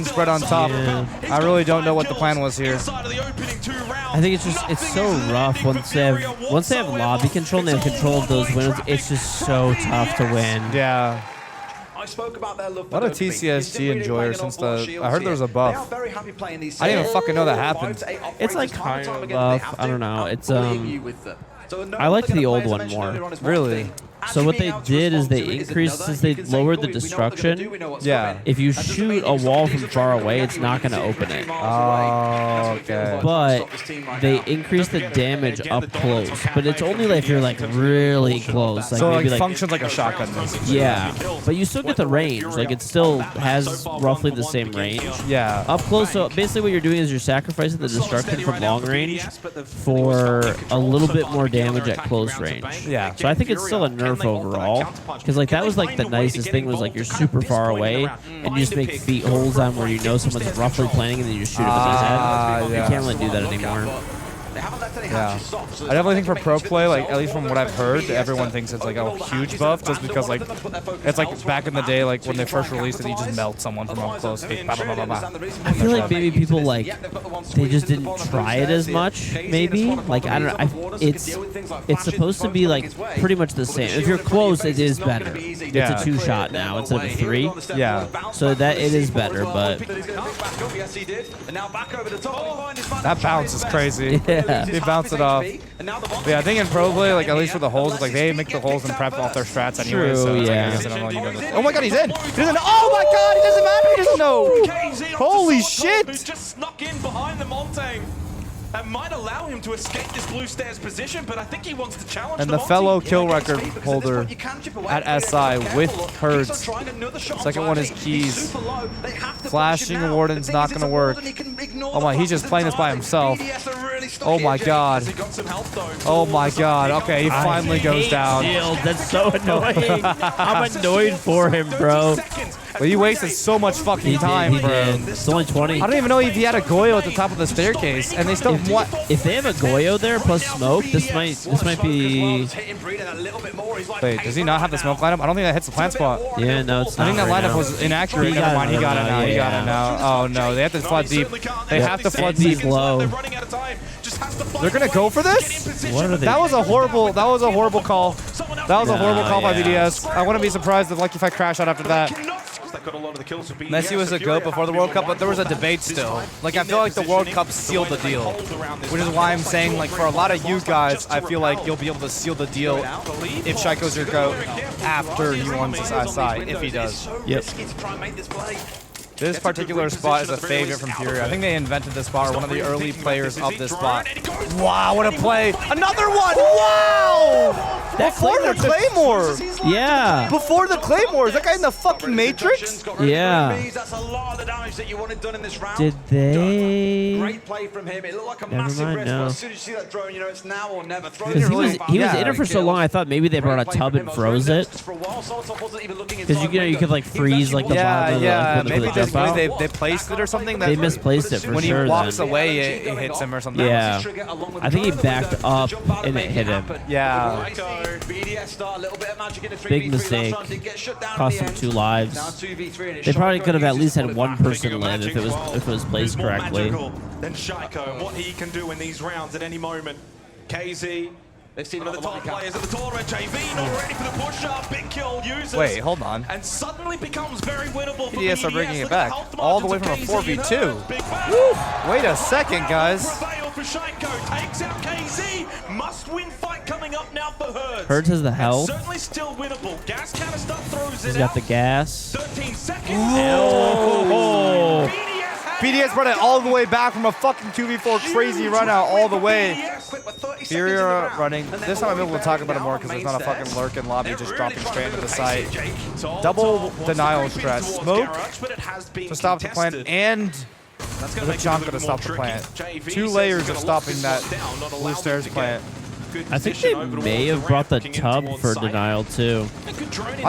spread on top. Yeah. I really don't know what the plan was here. I think it's so rough once they have lobby control and they have control of those windows. It's just so tough to win. Yeah. I spoke about their love for What a dopamine. TCSG enjoyer since I heard there was a They are buff. very happy playing these I didn't even sets. fucking know that happened. It's like kind of buff. I don't know. It's I like like the old one more. Really? So what they did is they increased, since they lowered the destruction, Yeah. if you shoot a wall from far away, it's not going to open it. Oh, okay. But they increase the damage up close. But it's only like if you're like really close. Like So maybe like functions like a shotgun. Basically. yeah. But you still get the range. Like it still has roughly the same range. Yeah. Up close, so basically what you're doing is you're sacrificing the destruction from long range for a little bit more damage at close range. Yeah. So I think it's still a nerf overall, because like that was like the nicest thing was like you're super far away and you just make feet holes on where you know someone's roughly planning and then you just shoot him in his head. Yeah. You can't really do that anymore. Yeah. I definitely think for pro play, like at least from what I've heard, everyone thinks it's like a huge buff just because like it's like back in the day, like when they first released it, you just melt someone from up close. Like, bah, bah, bah, bah, bah. I feel like maybe people like they just didn't try it as much. Maybe like I don't know. It's supposed to be like pretty much the same. If you're close, it is better. It's a 2-shot now instead of a 3. Yeah. So that it is better, but That bounce is crazy. yeah. They bounce it off. Yeah, I think in pro play, like at least for the holes, like they make the holes and prep off their strats anyway. True, So it's like, yeah. I guess I don't know you know this. Oh my god, he's in! He doesn't know. Oh my god, he doesn't matter. He doesn't know. Holy shit! Who's just snuck in behind the Montang. That might allow him to escape this blue stairs position, but I think he wants to challenge And the fellow kill record holder at SI with Herds. Second one is Keys. Flashing Warden's not going to work. Oh my, he's just playing this by himself. Oh my god. Oh my god. Okay, he finally goes down. Shield. That's so annoying. I'm annoyed for him, bro. Well, he wasted so much fucking time, He bro. did. It's only 20. I don't even know if he had a Goyo at the top of the staircase, and they still what? If they have a Goyo there plus smoke, this might be. Wait, does he not have the smoke lineup? I don't think that hits the plant spot. Yeah, no, it's I not. think that right lineup now. was inaccurate. He Never got mind, he it got it now. now, He got yeah. it now. Oh no, they have to flood deep. They have to flood deep. Deep low. They're gonna go for this? What are they? That was a horrible call. That was a horrible call by yeah. BDS. I wouldn't be surprised if Lucky Fett crashed out after that. Messi was a GOAT before the World Cup, but there was a debate still. Like, I feel like the World Cup sealed the deal, which is why I'm saying, like, for a lot of you guys, I feel like you'll be able to seal the deal if Shaiiko's your GOAT after he wins this side, if he does. Yep. This particular spot is a favorite from FURIA. I think they invented this spot, or one of the early players of this spot. Wow, what a play! Another one! Wow! Before the Claymore! Yeah. Before the Claymore! Is that guy in the fucking Matrix? Yeah. Did they? Great play from him. It looked like a Never massive mind, risk, no. but as soon as you see that drone, you know it's now or never. Because he was in it for so long, I thought maybe they brought a tub and froze it. Because you could like freeze like the bottom of the Yeah, like, maybe the this jump out. they placed it or something. They That misplaced it for when sure. he walks then. away, it hits him or something. Yeah. I think he backed up and it hit him. Yeah. Big mistake. Cost him 2 lives. They probably could have at least had one person live if it was placed correctly. Then Shaiiko and what he can do in these rounds at any moment. KZ. They've seen one of the top players at the tournament. JV not ready for the push-up. Big kill uses. Wait, hold on. And suddenly becomes very winnable for BDS are bringing it Look at the back. health All the way margins from a of KZ 4v2. Big battle. Wait a second, guys. Prevail for Shaiiko. Takes out KZ. Must-win fight coming up now for Herds. Herds has the health. Certainly still winnable. Gas canister throws He's it got out. the gas. 13 seconds. Oh. BDS BDS brought it all the way back from a fucking 2v4 crazy run out all the way. FURIA running. This time I'm able to talk about it more because there's not a fucking lurk in lobby just dropping straight into the site. Double denial stretch. Smoke to stop the plant and the chunk to stop the plant. 2 layers of stopping that blue stairs plant. I think they may have brought the tub for denial too. I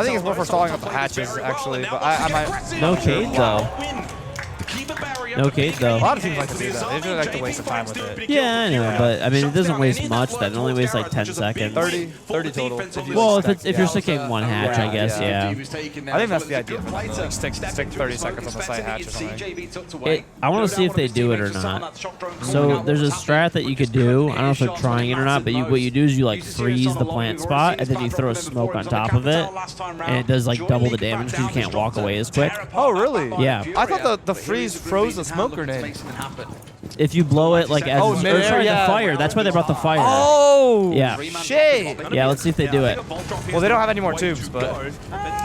think it's more for stalling up the hatches actually, but I might. No Cade though. No Cade though. A lot of teams like to do that. They just like to waste the time with it. Yeah, I know, but I mean it doesn't waste much. That it only wastes like 10 seconds. 30 total. Well, if you're sticking one hatch, I guess, yeah. I think that's the idea. Like stick 30 seconds on the side hatch or something. I want to see if they do it or not. So there's a strat that you could do. I don't know if they're trying it or not, but what you do is you like freeze the plant spot and then you throw smoke on top of it, and it does like double the damage because you can't walk away as quick. Oh, really? Yeah. I thought the freeze froze the smoke grenade. If you blow it like as Oh, midair, the yeah. fire. That's why they brought the fire. Oh, Yeah. shit. Yeah, let's see if they do it. Well, they don't have any more tubes, but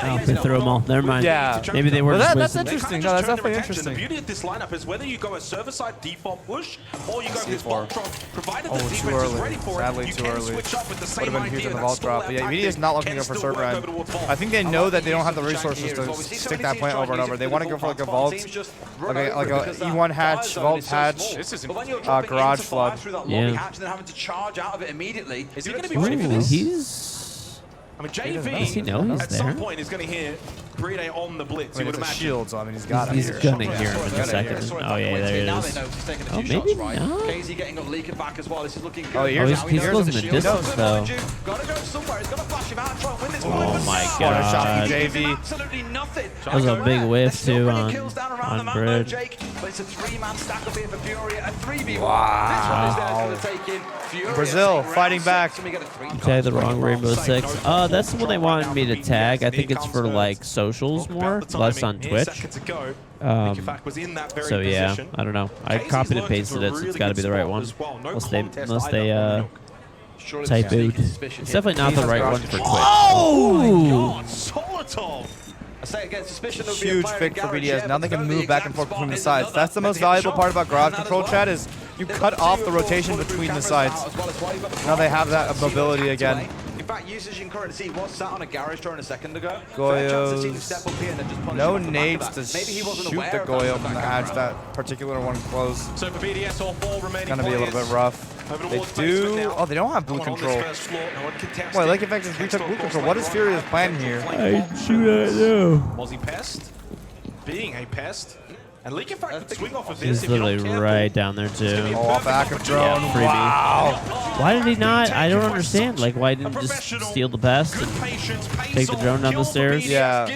Oh, they threw them all. Never mind. yeah. Maybe they were Well, just that's wasting. interesting. No, that's definitely The interesting. beauty of this lineup is whether you go a server-side default push or you go this C4. vault drop, provided the Oh, defense too is early. ready for Sadly, it, you too can early. switch up with the Would same have been huge idea. in the That vault drop. But yeah, media is not looking to go for still server work end. over to a vault. I think they know that they don't have the resources to stick that plant over and over. They want to go for like a vault, like a E1 hatch, vault hatch, garage flood. Yeah. Having to charge out of it immediately. Is he going to be ready for this? He's. I mean, JV Does he know he's at there? some point is going to hear Green on the blitz. I You mean, would it's a imagine. shield, so I mean, he's got He's it. gonna hear him in a second. Oh yeah, there it is. Oh, maybe not. KZ getting up, leaking back as well. This is looking good. Oh, here's he's closing the distance though. Gotta go somewhere. He's gonna flash him out and try and win this Oh one. my What a shot god. from JV. Absolutely nothing. That was a big whiff, There's still too, running on- kills down around on the map, though, Bridge. Jake, but it's a 3-man stack up here for FURIA, a 3v1. Wow. This one is there to take in. FURIA Brazil take fighting round back. 6, and we get a 3 Tag the wrong Rainbow Six. That's the one they wanted me to tag. I think it's for like socials more, less on Twitch. So yeah, I don't know. I copied and pasted it, so it's got to be the right one. Unless they type out. It's definitely not the right one for Twitch. Oh! Solitov. I say again, suspicion of Huge pick for BDS. Now they can move back and forth between the sides. That's the most valuable part about garage control, Chad, is you cut off the rotation between the sides. Now they have that mobility again. In fact, usage in current C was sat on a garage turn a second ago. Goyos. No nades to shoot the Goyo from the hatch. That particular one close. So for BDS, all 4 remaining Gonna be a little bit rough. They do. Oh, they don't have blue control. Wait, like effect just retook blue control. What is FURIA's plan here? I do not know. Was he pest? being a pest. And Leak, in fact, could swing off of this. He's literally right down there too. Oh, off active drone. Yeah, freebie. Wow. Why did he not? I don't understand. Like, why didn't he just steal the best and take the drone down the stairs? Yeah.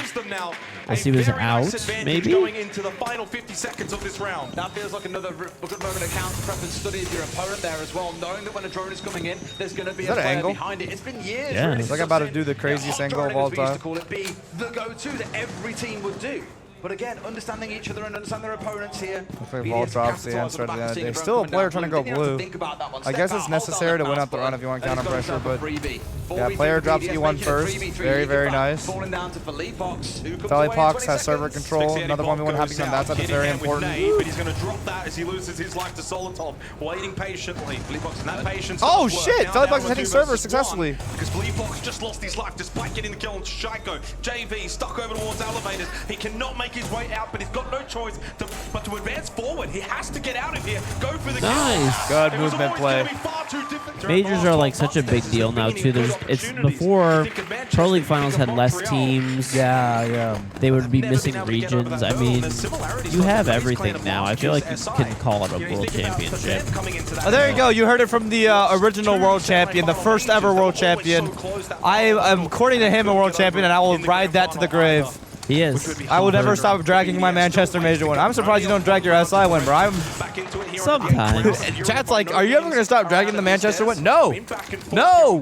As he was out, maybe? Going into the final 50 seconds of this round. That feels like another good moment of counter prep and study of your opponent there as well, knowing that when a drone is coming in, there's going to be a player angle? behind it. It's been years. Yeah. Really, It's like I'm about to do the craziest angle of all drone, as we used time. to call it, be the go-to that every team would do. But again, understanding each other and understanding their opponents here. Looks like Vault drops the answer at the end of the day. Still a player trying to go blue. I guess it's necessary to win out the run if you want counter pressure, but yeah, player drops E1 first. Very, very nice. Fellypox has server control. Another 1v1 happening on that side is very important. But he's going to drop that as he loses his life to Solitov, waiting patiently. Fellypox and that patience. Oh shit! Fellypox is hitting server successfully. Because Fellypox just lost his life despite getting the kill on Shaiiko. JV stuck over towards elevators. He cannot make his way out, but he's got no choice but to advance forward. He has to get out of here. Go for the Nice. kill. Good movement play. Majors are like such a big deal now too. It's before Pro League Finals had less teams. Yeah. They would be missing regions. I mean, you have everything now. I feel like you can call it a world championship. Oh, there you go. You heard it from the original world champion, the first ever world champion. I am, according to him, a world champion, and I will ride that to the grave. He is. I will never stop dragging my Manchester Major win. I'm surprised you don't drag your SI win, bro. Sometimes. Chat's like, are you ever going to stop dragging the Manchester win? No. No.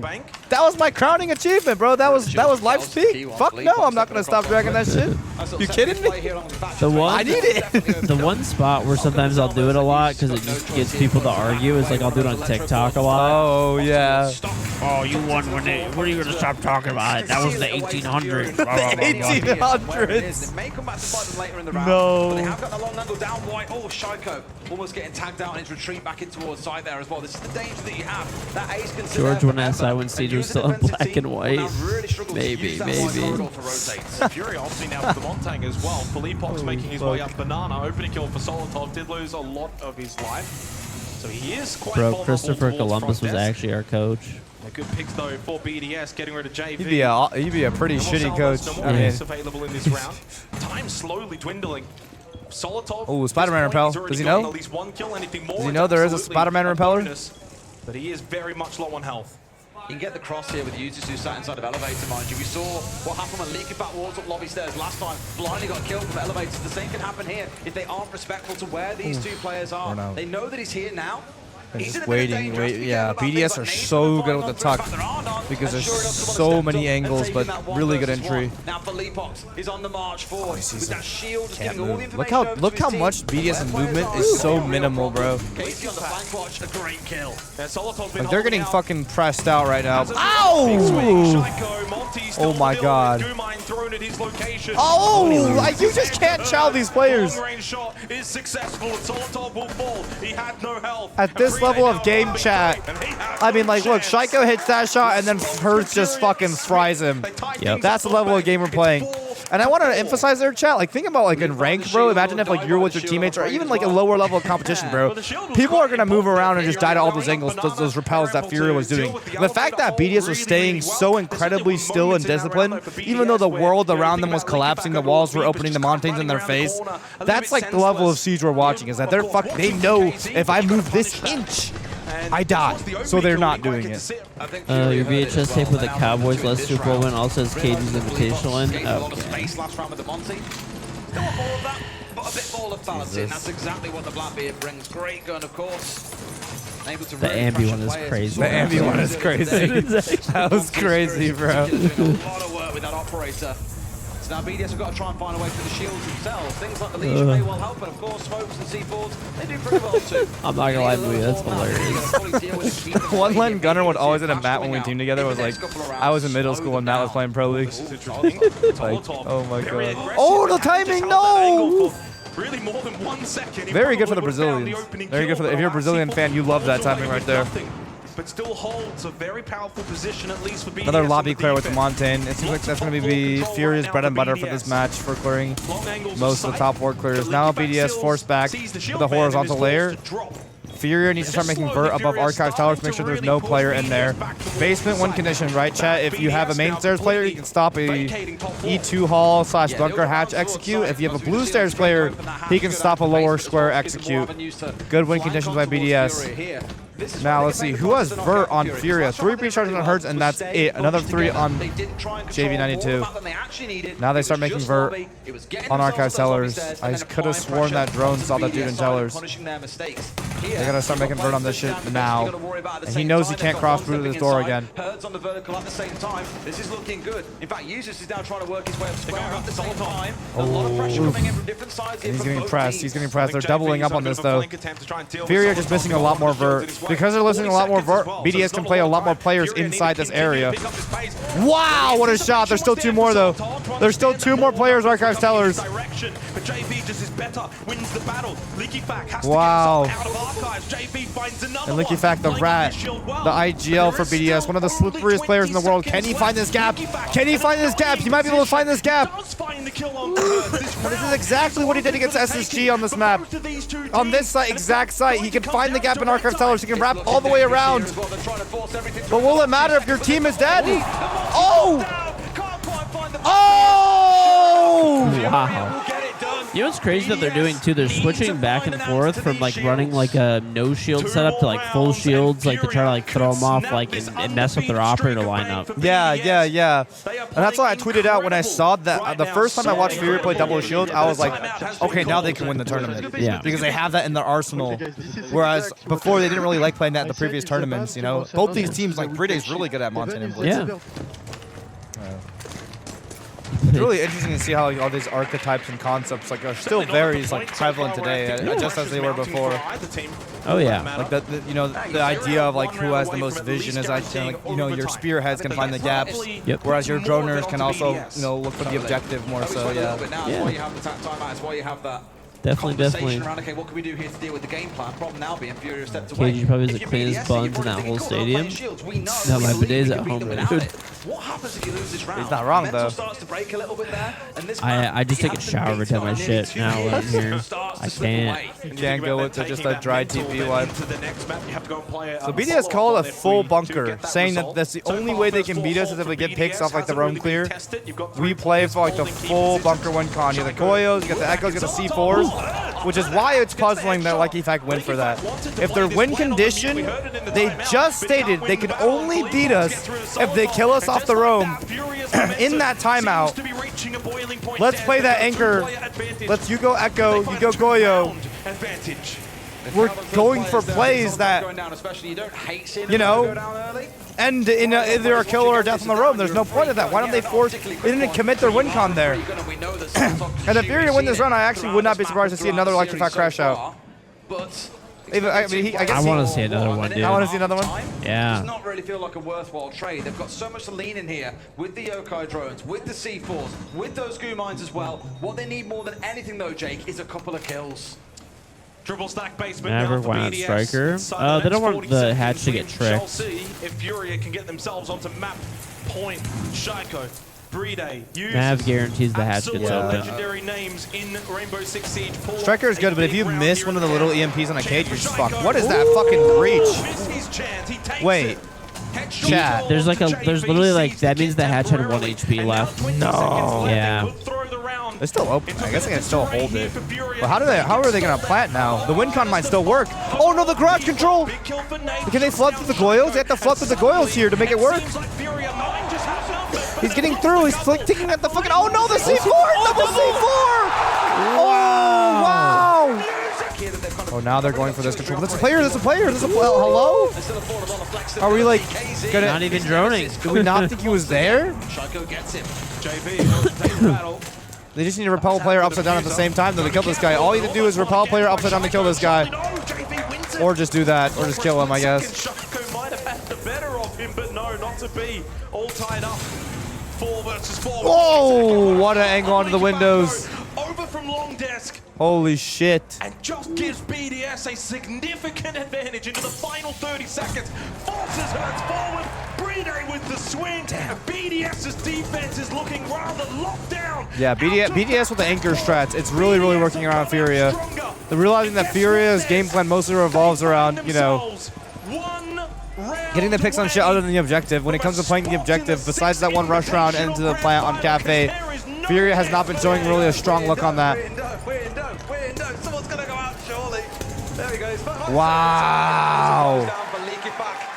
That was my crowning achievement, bro. That was life's peak. Fuck no, I'm not going to stop dragging that shit. You kidding me? I need it. The one spot where sometimes I'll do it a lot because it just gets people to argue is like I'll do it on TikTok a lot. Oh, yeah. Oh, you won when what are you going to stop talking about it? That was the 1800s. The 1800s. They may come back to fight them later in the round, No. but they have got the long angle down white. Oh, Shaiiko almost getting tagged out and his retreat back in towards side there as well. This is the danger that you have. That ace can sit George there when forever SI when Siege and was use still in defensively, black and white. but now really struggles to Maybe, use that white maybe. corridor for rotates. Furia obviously now with the Montang as well. Fellypox making his way up Banana. Opening kill for Solitov. Did lose a lot of his life. So he is quite Bro, vulnerable Christopher towards Columbus front was desk. actually our coach. A good picks though for BDS, getting rid of JV. He'd be a pretty shitty coach. No more I mean, ace available in this round. Time slowly dwindling. Solitov. Ooh, Spider-Man repel. Does he know? At least one kill. Anything more? Does he know there is a Spider-Man repeller? Bonus, but he is very much low on health. You can get the cross here with users who sat inside of elevator, mind you. We saw what happened when leaking back walls up lobby stairs last time. Blindly got killed from elevators. The same can happen here if they aren't respectful to where these two players are. no. They know that he's here now. They're He's just in a bit of waiting, danger, has to be yeah, careful about BDS this, are but Nathan so will good with find the on tuck through Anaconda, because and there's sure enough, someone so steps many up and angles, taking but that one really good versus entry. one. Now Fellypox is on the march forward with that shield, just Can't giving all the move. information over to Look his how team. much BDS Where movement players is are so real minimal, bro. problem. Casey on the flank watch, a great kill. Like they're getting fucking pressed out right now. Oh my god. Oh, like you just can't chow these players. At this level of game chat, I mean, like, look, Shaiiko hits that shot and then Hurts just fucking fries him. Yep. That's the level of game we're playing. And I want to emphasize their chat. Like, think about, like, in ranked, bro. Imagine if, like, you're with your teammates or even, like, a lower level of competition, bro. People are going to move around and just die to all those angles, those repels that FURIA was doing. The fact that BDS was staying so incredibly still and disciplined, even though the world around them was collapsing, the walls were opening, the mountains in their face, that's, like, the level of Siege we're watching, is that they know if I move this inch, I die. So they're not doing it. Your VHS tape with the Cowboys last Super Bowl win also has Caden's Invitational in. Okay. Last round with the Monty. Still want more of that, but a bit more of balance in. That's exactly what the Blackbeard brings. Great gun, of course. Able to The really Ambi pressure one is players. crazy. The Ambi one is crazy. That was crazy, bro. Doing a lot of work with that operator. So now BDS have got to try and find a way for the shields themselves. Things like the Legion may well help, but of course, smokes and C4s, they do pretty well too. I'm not gonna lie to you, that's hilarious. One Len Gunner would always hit a Matt when we teamed together. Was like, I was in middle school when Matt was playing Pro League. Like, oh my god. Oh, the timing, no! Really more than 1 second. Very good for the Brazilians. Very good for the, if you're a Brazilian fan, you love that timing right there. But still holds a very powerful position, at least for BDS. Another lobby clear with Montaigne. It seems like that's going to be Furia's bread and butter for this match for clearing most of the top 4 clears. Now BDS forced back with the horizontal layer. FURIA needs to start making vert above Archives Towers to make sure there's no player in there. Basement win condition, right, chat? If you have a main stairs player, you can stop a E2 hall / bunker hatch execute. If you have a blue stairs player, he can stop a lower square execute. Good win conditions by BDS. Now let's see who has vert on FURIA. 3 recharges on Hertz, and that's it. Another 3 on JV92. Now they start making vert on Archive Tellers. I could have sworn that drone saw that dude in Tellers. They gotta start making vert on this shit now. And he knows he can't cross through this door again. Hertz on the vertical at the same time. This is looking good. In fact, Usus is now trying to work his way up square at the same time. A lot of pressure coming in from different sides. He's getting pressed. He's getting pressed. They're doubling up on this though. FURIA just missing a lot more vert. Because they're missing a lot more vert, BDS can play a lot more players inside this area. Wow, what a shot. There's still 2 more though. There's still 2 more players, Archives Tellers. Wow. And Licky Fact, the rat, the IGL for BDS, one of the slipperiest players in the world. Can he find this gap? Can he find this gap? He might be able to find this gap. This is exactly what he did against SSG on this map. On this site, exact site, he can find the gap in Archives Tellers. He can wrap all the way around. But will it matter if your team is dead? Oh! Oh! Wow. You know what's crazy that they're doing too? They're switching back and forth from like running like a no shield setup to like full shields, like to try to like throw them off, like and mess up their operator lineup. Yeah. And that's why I tweeted out when I saw that the first time I watched FURIA play double shields, I was like, okay, now they can win the tournament. Yeah. Because they have that in their arsenal. Whereas before they didn't really like playing that in the previous tournaments. You know, both these teams like Briday's really good at Montana and Blitz. Yeah. It's really interesting to see how all these archetypes and concepts like are still very like prevalent today, just as they were before. Oh yeah. Like the idea of like who has the most vision is actually like your spearheads can find the gaps, whereas your droners can also look for the objective more so. Yeah. Definitely. Okay, what can we do here to deal with the game plan? Problem now being FURIA stepped away. KG probably has the cleanest buns in that whole stadium. No, my bidet's at home, dude. What happens if you lose this round? He's not wrong though. I just take a shower every time I shit now when I'm here. I can't. You can't go with just a dry TP wipe. So BDS called a full bunker, saying that that's the only way they can beat us is if we get picks off like the roam clear. We play for like the full bunker one con. You got the Goyos, you got the Echoes, you got the C4s. Which is why it's puzzling that Lucky Fact win for that. If their win condition, they just stated they can only beat us if they kill us off the roam in that timeout. Let's play that anchor. You go Echo, you go Goyo. We're going for plays that, end in either a kill or a death on the roam. There's no point of that. Why don't they force? They didn't commit their win con there. And if FURIA win this run, I actually would not be surprised to see another Lucky Fact crash out. I want to see another one, dude. I want to see another one. Yeah. Does not really feel like a worthwhile trade. They've got so much to lean in here with the Yokai drones, with the C4s, with those goo mines as well. What they need more than anything, though, Jake, is a couple of kills. Triple stack basement. Never want striker. They don't want the hatch to get tricked. See if FURIA can get themselves onto map point. Shaiiko, Bride, Nav guarantees the hatch gets open. Legendary names in Rainbow Six Siege. Striker is good, but if you miss one of the little EMPs on a cage, you're just fucked. What is that fucking breach? Wait. Chat. There's literally like, that means the hatch had 1 HP left. No. Yeah. It's still open. I guess I can still hold it. But how are they gonna plant now? The win con might still work. Oh no, the garage control! Can they flood through the Goyos? They have to flood through the Goyos here to make it work. He's getting through. He's taking at the fucking. Oh no, the C4! Double C4! Oh wow! Oh, now they're going for this control. That's a player. Hello? Are we like gonna? Not even droning. Do we not think he was there? Shaiiko gets him. They just need to repel a player upside down at the same time though to kill this guy. All you need to do is repel a player upside down to kill this guy. Or just do that. Or just kill him, I guess. Shaiiko might have had the better of him, but no, not to be. All tied up. 4 versus 4. Whoa! What an angle onto the windows. Over from long desk. Holy shit. And just gives BDS a significant advantage into the final 30 seconds. Forces Hertz forward. Bride with the swing. BDS's defense is looking rather locked down. Yeah, BDS with the anchor strats, it's really, really working around FURIA. They're realizing that FURIA's game plan mostly revolves around, you know, getting the picks on shit other than the objective. When it comes to playing the objective, besides that one rush round into the plant on Cafe, FURIA has not been showing really a strong look on that. Someone's gonna go out, surely. There he goes. Wow.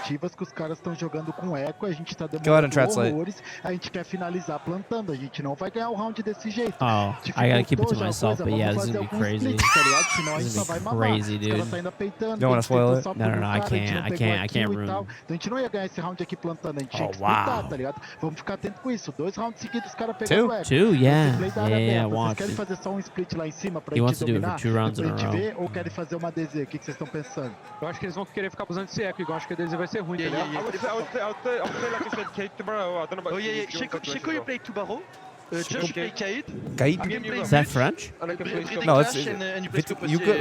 Que os caras estão jogando com eco, a gente tá Go ahead demorando and translate. horrores, a gente quer finalizar plantando, a gente não vai ganhar o round desse jeito. Oh, I gotta keep it to Dificultou já a myself, coisa, but yeah, vamos this is fazer gonna be algum crazy. split, tá ligado? Senão a This gente is só gonna vai be mamar. crazy, Os caras dude. tá ainda peitando, Don't wanna spoil it? só No, no, por no, um I cara, a gente can't, não I pegou can't, I a can't kill e ruin. tal. Então a gente não ia ganhar esse round aqui plantando, a gente tinha que Oh, wow. splitar, tá ligado? Vamos ficar atento com isso, 2 rounds seguidos os caras pegando eco. Two, yeah. Esse play da Yeah, área yeah, aberta. watch Vocês querem it. fazer só um split lá em cima pra He gente wants to do it for dominar? 2 rounds Pra in a gente row. ver, ou querem fazer uma DZ? O que vocês estão pensando? Eu acho que eles vão querer ficar usando esse eco, igual acho que a deles vai ser ruim, tá Yeah, ligado? yeah, yeah. I would say like I said, Kate, bro. I don't know about Oh yeah, yeah. you, if you want to Shaiiko, you play 2 barrow. Josh, you play Kaid. Kaid? Is that French? No, it's you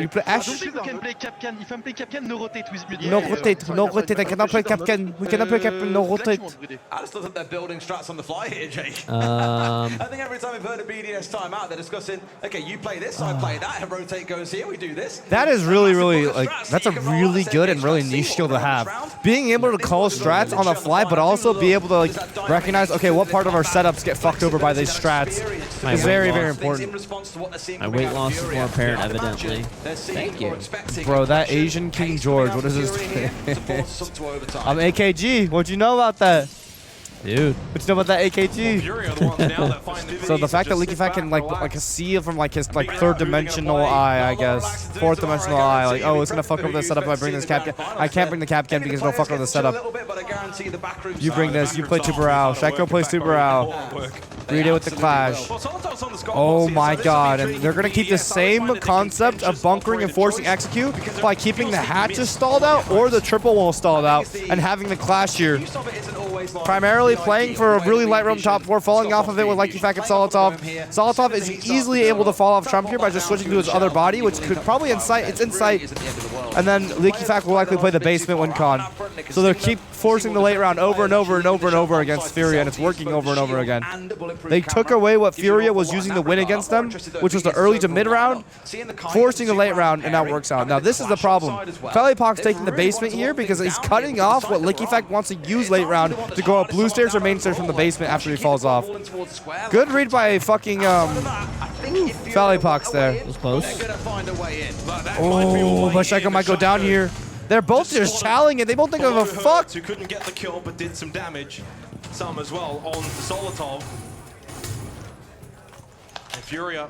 play Ash. You can play Capcan. If I play Capcan, no rotate with mid. No rotate, no rotate. I cannot play Capcan. We cannot play Capcan. No rotate. I just thought that they're building strats on the fly here, Jake. Um, I think every time we've heard a BDS timeout, they're discussing, okay, you play this, I play that, and rotate goes here, we do this. That is really, really, like, that's a really good and really niche skill to have. Being able to call strats on the fly, but also be able to, like, recognize, okay, what part of our setups get fucked over by these strats is very, very important. my weight loss is more apparent, evidently. Thank you. Bro, that Asian King George, what is his name? I'm AKG. What'd you know about that? Dude. What you know about that AKG? Fury are the ones now that find the So the fact that Leaky Fat can like see from like his like 3rd dimensional eye, I guess, 4th dimensional eye, like, oh, it's gonna fuck over the setup if I bring this Capcan. I can't bring the Capcan because it'll fuck over the setup. You bring this, you play Tuberao. Shaiiko plays Tuberao. Read it with the clash. Oh my god, and they're gonna keep the same concept of bunkering and forcing execute by keeping the hatches stalled out or the triple wall stalled out and having the clash here. Primarily playing for a really light roam top 4, falling off of it with Leaky Fat and Solitov. Solitov is easily able to fall off Trump here by just switching to his other body, which could probably incite, it's insight. And then Leaky Fat will likely play the basement win con. So they'll keep forcing the late round over and over and over and over against FURIA, and it's working over and over again. They took away what FURIA was using to win against them, which was the early to mid round, forcing the late round, and that works out. Now this is the problem. Felipok's taking the basement here because he's cutting off what Leaky Fat wants to use late round to go up blue stairs or main stairs from the basement after he falls off. Good read by fucking Felipok's there. It was close. Oh, but Shaiiko might go down here. They're both just challenging it. They both think of a fuck. Who couldn't get the kill but did some damage. Some as well on Solitov. And FURIA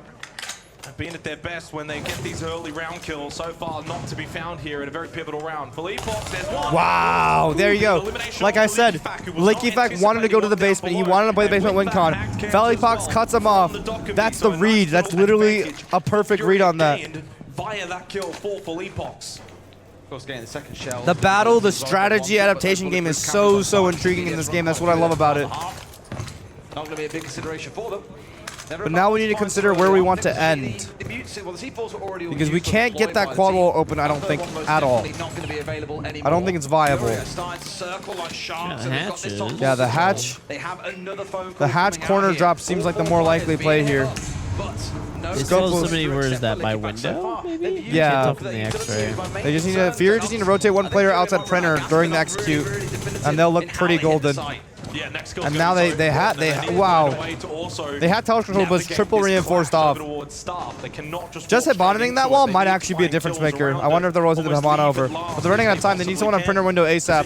have been at their best when they get these early round kills. So far, not to be found here in a very pivotal round. Philippos, there's one. Wow, there you go. Like I said, Leaky Fat wanted to go to the basement. He wanted to play the basement win con. Felipok's cuts him off. That's the read. That's literally a perfect read on that. Via that kill for Philippos. The battle, the strategy adaptation game is so intriguing in this game. That's what I love about it. Not going to be a big consideration for them. But now we need to consider where we want to end. Because we can't get that quad wall open, I don't think, at all. I don't think it's viable. Yeah, the hatch is. Yeah, the hatch corner drop seems like the more likely play here. It tells somebody where is that, by window, maybe? Yeah. Can't tell from the X-ray. They just need to, FURIA just need to rotate one player outside printer during the execute, and they'll look pretty golden. And now they had teleport control, but it's triple reinforced off. Just Hibanaing that wall might actually be a difference maker. I wonder if they'll rotate the Hibana over. But they're running out of time. They need someone on printer window ASAP.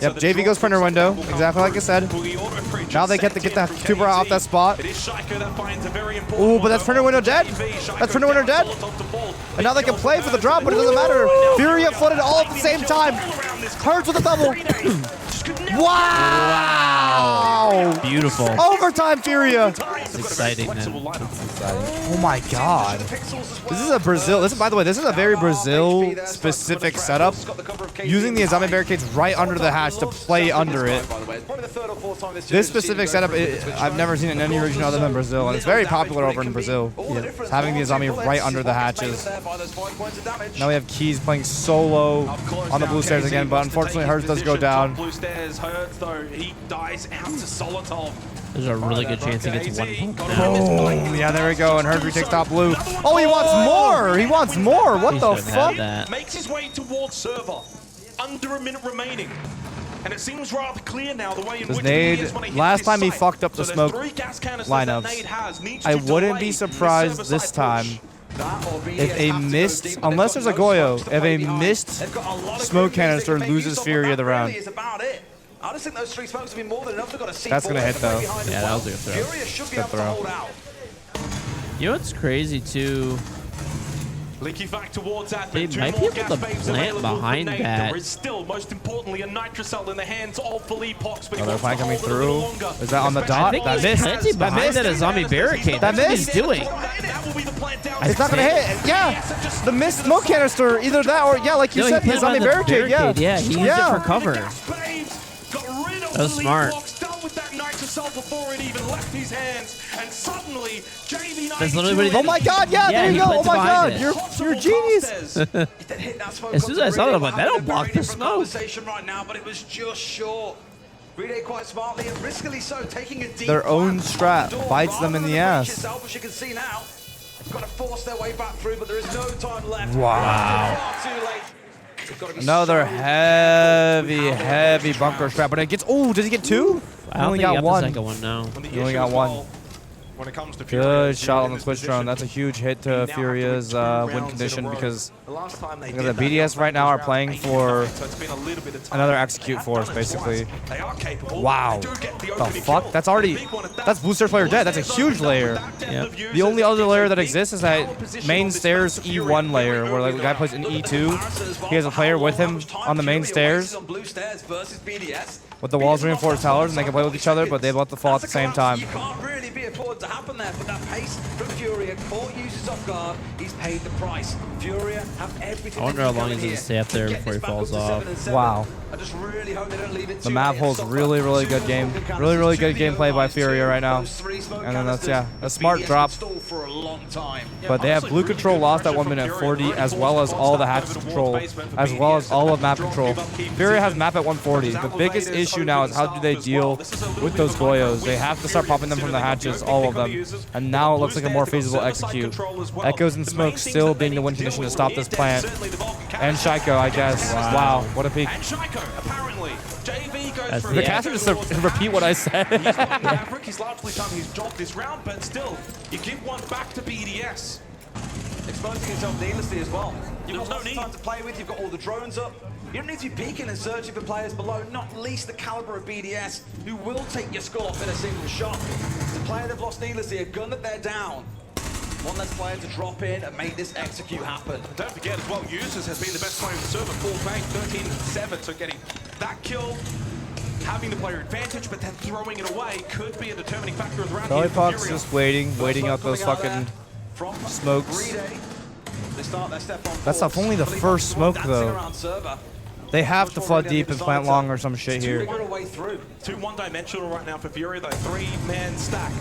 Yep, JV goes printer window, exactly like I said. Now they get the Tuber off that spot. Ooh, but that's printer window dead. That's printer window dead. And now they can play for the drop, but it doesn't matter. FURIA flooded all at the same time. Hurts with a double. Wow! Beautiful. Overtime FURIA. exciting, man. Oh my God. This is a Brazil. This is, by the way, this is a very Brazil-specific setup. Using the Azami barricades right under the hatch to play under it. This specific setup, I've never seen it in any region other than Brazil, and it's very popular over in Brazil. It's having the Azami right under the hatches. Now we have Keys playing solo on the blue stairs again, but unfortunately hers does go down. Blue stairs hurts though. He dies out to Solitov. There's a really good chance he gets 1 point now. Boom. Yeah, there we go. And Herb takes top blue. Oh, he wants more. He wants more. What He the should've had fuck? that. Makes his way towards server. Under a minute remaining. And it seems rather clear now the way in which Nade, he is when he hits last his time he sight. fucked up the So smoke there's 3 gas canisters that lineups. Nade has. Needs I to wouldn't delay be the surprised server this side time push. if a missed, unless there's a Goyo, if a missed smoke canister loses Furia the round. I just think those 3 smokes have been more than enough. They've got a C4 That's gonna hit, though. Yeah, that was a good throw. Furia should be Good able to throw. hold out. You know what's crazy too? Leaky back towards that. They Two might more be able gas to babes plant available for behind Nade. that. There is still, most importantly, a nitrocell in the hands of Philippe Pox. But he Another wants to flank coming hold it a little through. longer. Is that on the dot? I think That he's missed. planting That behind missed. that Azami barricade. That That's what he's missed. doing. That will be the plant down. It's not gonna hit. Yeah, the missed smoke canister. Either that or yeah, like you No, said, he the put it on Azami barricade. Yeah, Yeah, he used it for cover. That was smart. Done with that nitrocell before it even left his hands, and suddenly JV92. That's literally what he did. Oh my God! Yeah, Yeah, there he you go. Oh plants my behind God, it. you're a genius. As soon as I saw it, I'm like, that'll block the smoke. Conversation right now, but it was just short. Relay quite smartly and riskily so, taking a deep Their own dive strap on the door, bites them in rather the than ass. reach itself, as you can see now, they've got to force their way back through, but there is no time left. Wow. Far too late. They've got to be Another so heavy bunker strap, but it gets. Oh, does he get 2? I don't only think he got got one. the second one now. You only got one. When it comes to Furia, Good shot on the Twitch drone. That's a huge hit to Furia's win condition because the BDS right now are playing for another execute force, basically. They are capable. Wow. They do get the The opening fuck? kill. That's already. The big one at that. That's booster player dead. That's a huge layer. Yep. The only other layer that exists is that main stairs E1 layer, where like the guy plays in E2. He has a player with him on the main stairs with the walls reinforced towers, and they can play with each other, but they both have to fall at the same time. You can't really be afforded to happen there, but that pace from Furia caught users off guard. He's paid the price. Furia have everything. I wonder how long he's gonna stay up there before he falls off. Wow. I just really hope they don't leave it The too map late. holds really, really good game. Really good gameplay by Furia right now. And then that's, yeah, a smart drop. For a long time. But they have blue control lost at 1 minute 40, as well as all the hatch control, as well as all of map control. Furia has map at 140. The biggest issue now is how do they deal with those Goyos. They have to start popping them from the hatches, all of them. And now it looks like a more feasible execute. Echoes and Smoke still being the win condition to stop this plant. And Shaiiko, I guess. Wow, what a peek. And Shaiiko, apparently, JV goes That's for The Yeah. caster just to repeat what I said. Maverick. He's largely done his job this round, but still, you give one back to BDS. Exposing himself needlessly as well. You've There's got no lots of need. time to play with, you've got all the drones up. You don't need to be peeking and searching for players below, not least the caliber of BDS, who will take your skull off in a single shot. The player they've lost needlessly, a gun that they're down. One less player to drop in and make this execute happen. Don't forget as well, Users has been the best player in the server, full bank, 13-7, so getting that kill, having the player advantage, but then throwing it away could be a determining factor of the round. Lollipop's just waiting out those fucking smokes. That's only the first smoke though. They have to flood deep and plant long or some shit here. Two one-dimensional right now for Furia, though. 3-man stack.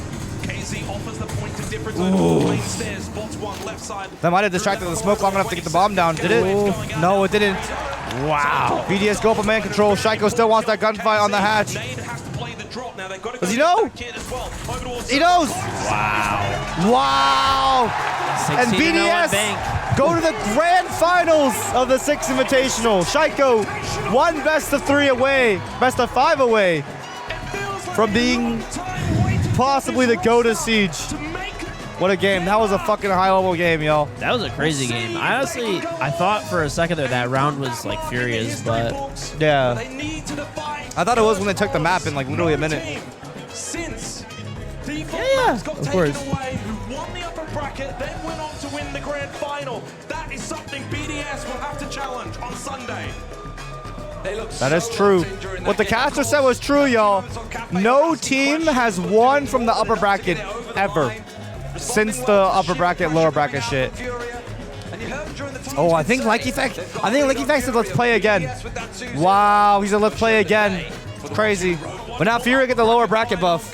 KZ offers the point of difference over the main stairs. Spots one left side. That might have distracted the smoke long enough to get the bomb down. Did it? No, it didn't. Wow. BDS go up on man control. Shaiiko still wants that gunfight on the hatch. Nade has to play the drop now. They've got to Does he know? back in as well. Over towards He knows. Wow. Wow. And 16-0 on BDS bank. go to the grand finals of the 6 Invitational. Shaiiko, one best of 3 away, best of 5 away from being possibly the GOAT of Siege. What a game. That was a fucking high-level game, y'all. That was a crazy game. I thought for a second there that round was like Furia's, but Yeah. They need to define I thought it was when they took the map in like literally a minute. since the Yeah, got of taken course. away, who won the upper bracket, then went on to win the grand final. That is something BDS will have to challenge on Sunday. That is true. What the caster said was true, y'all. No team has won from the upper bracket ever since the upper bracket, lower bracket shit. Oh, I think Likey Feck said let's play again. Wow, he said let's play again. Crazy. But now FURIA get the lower bracket buff.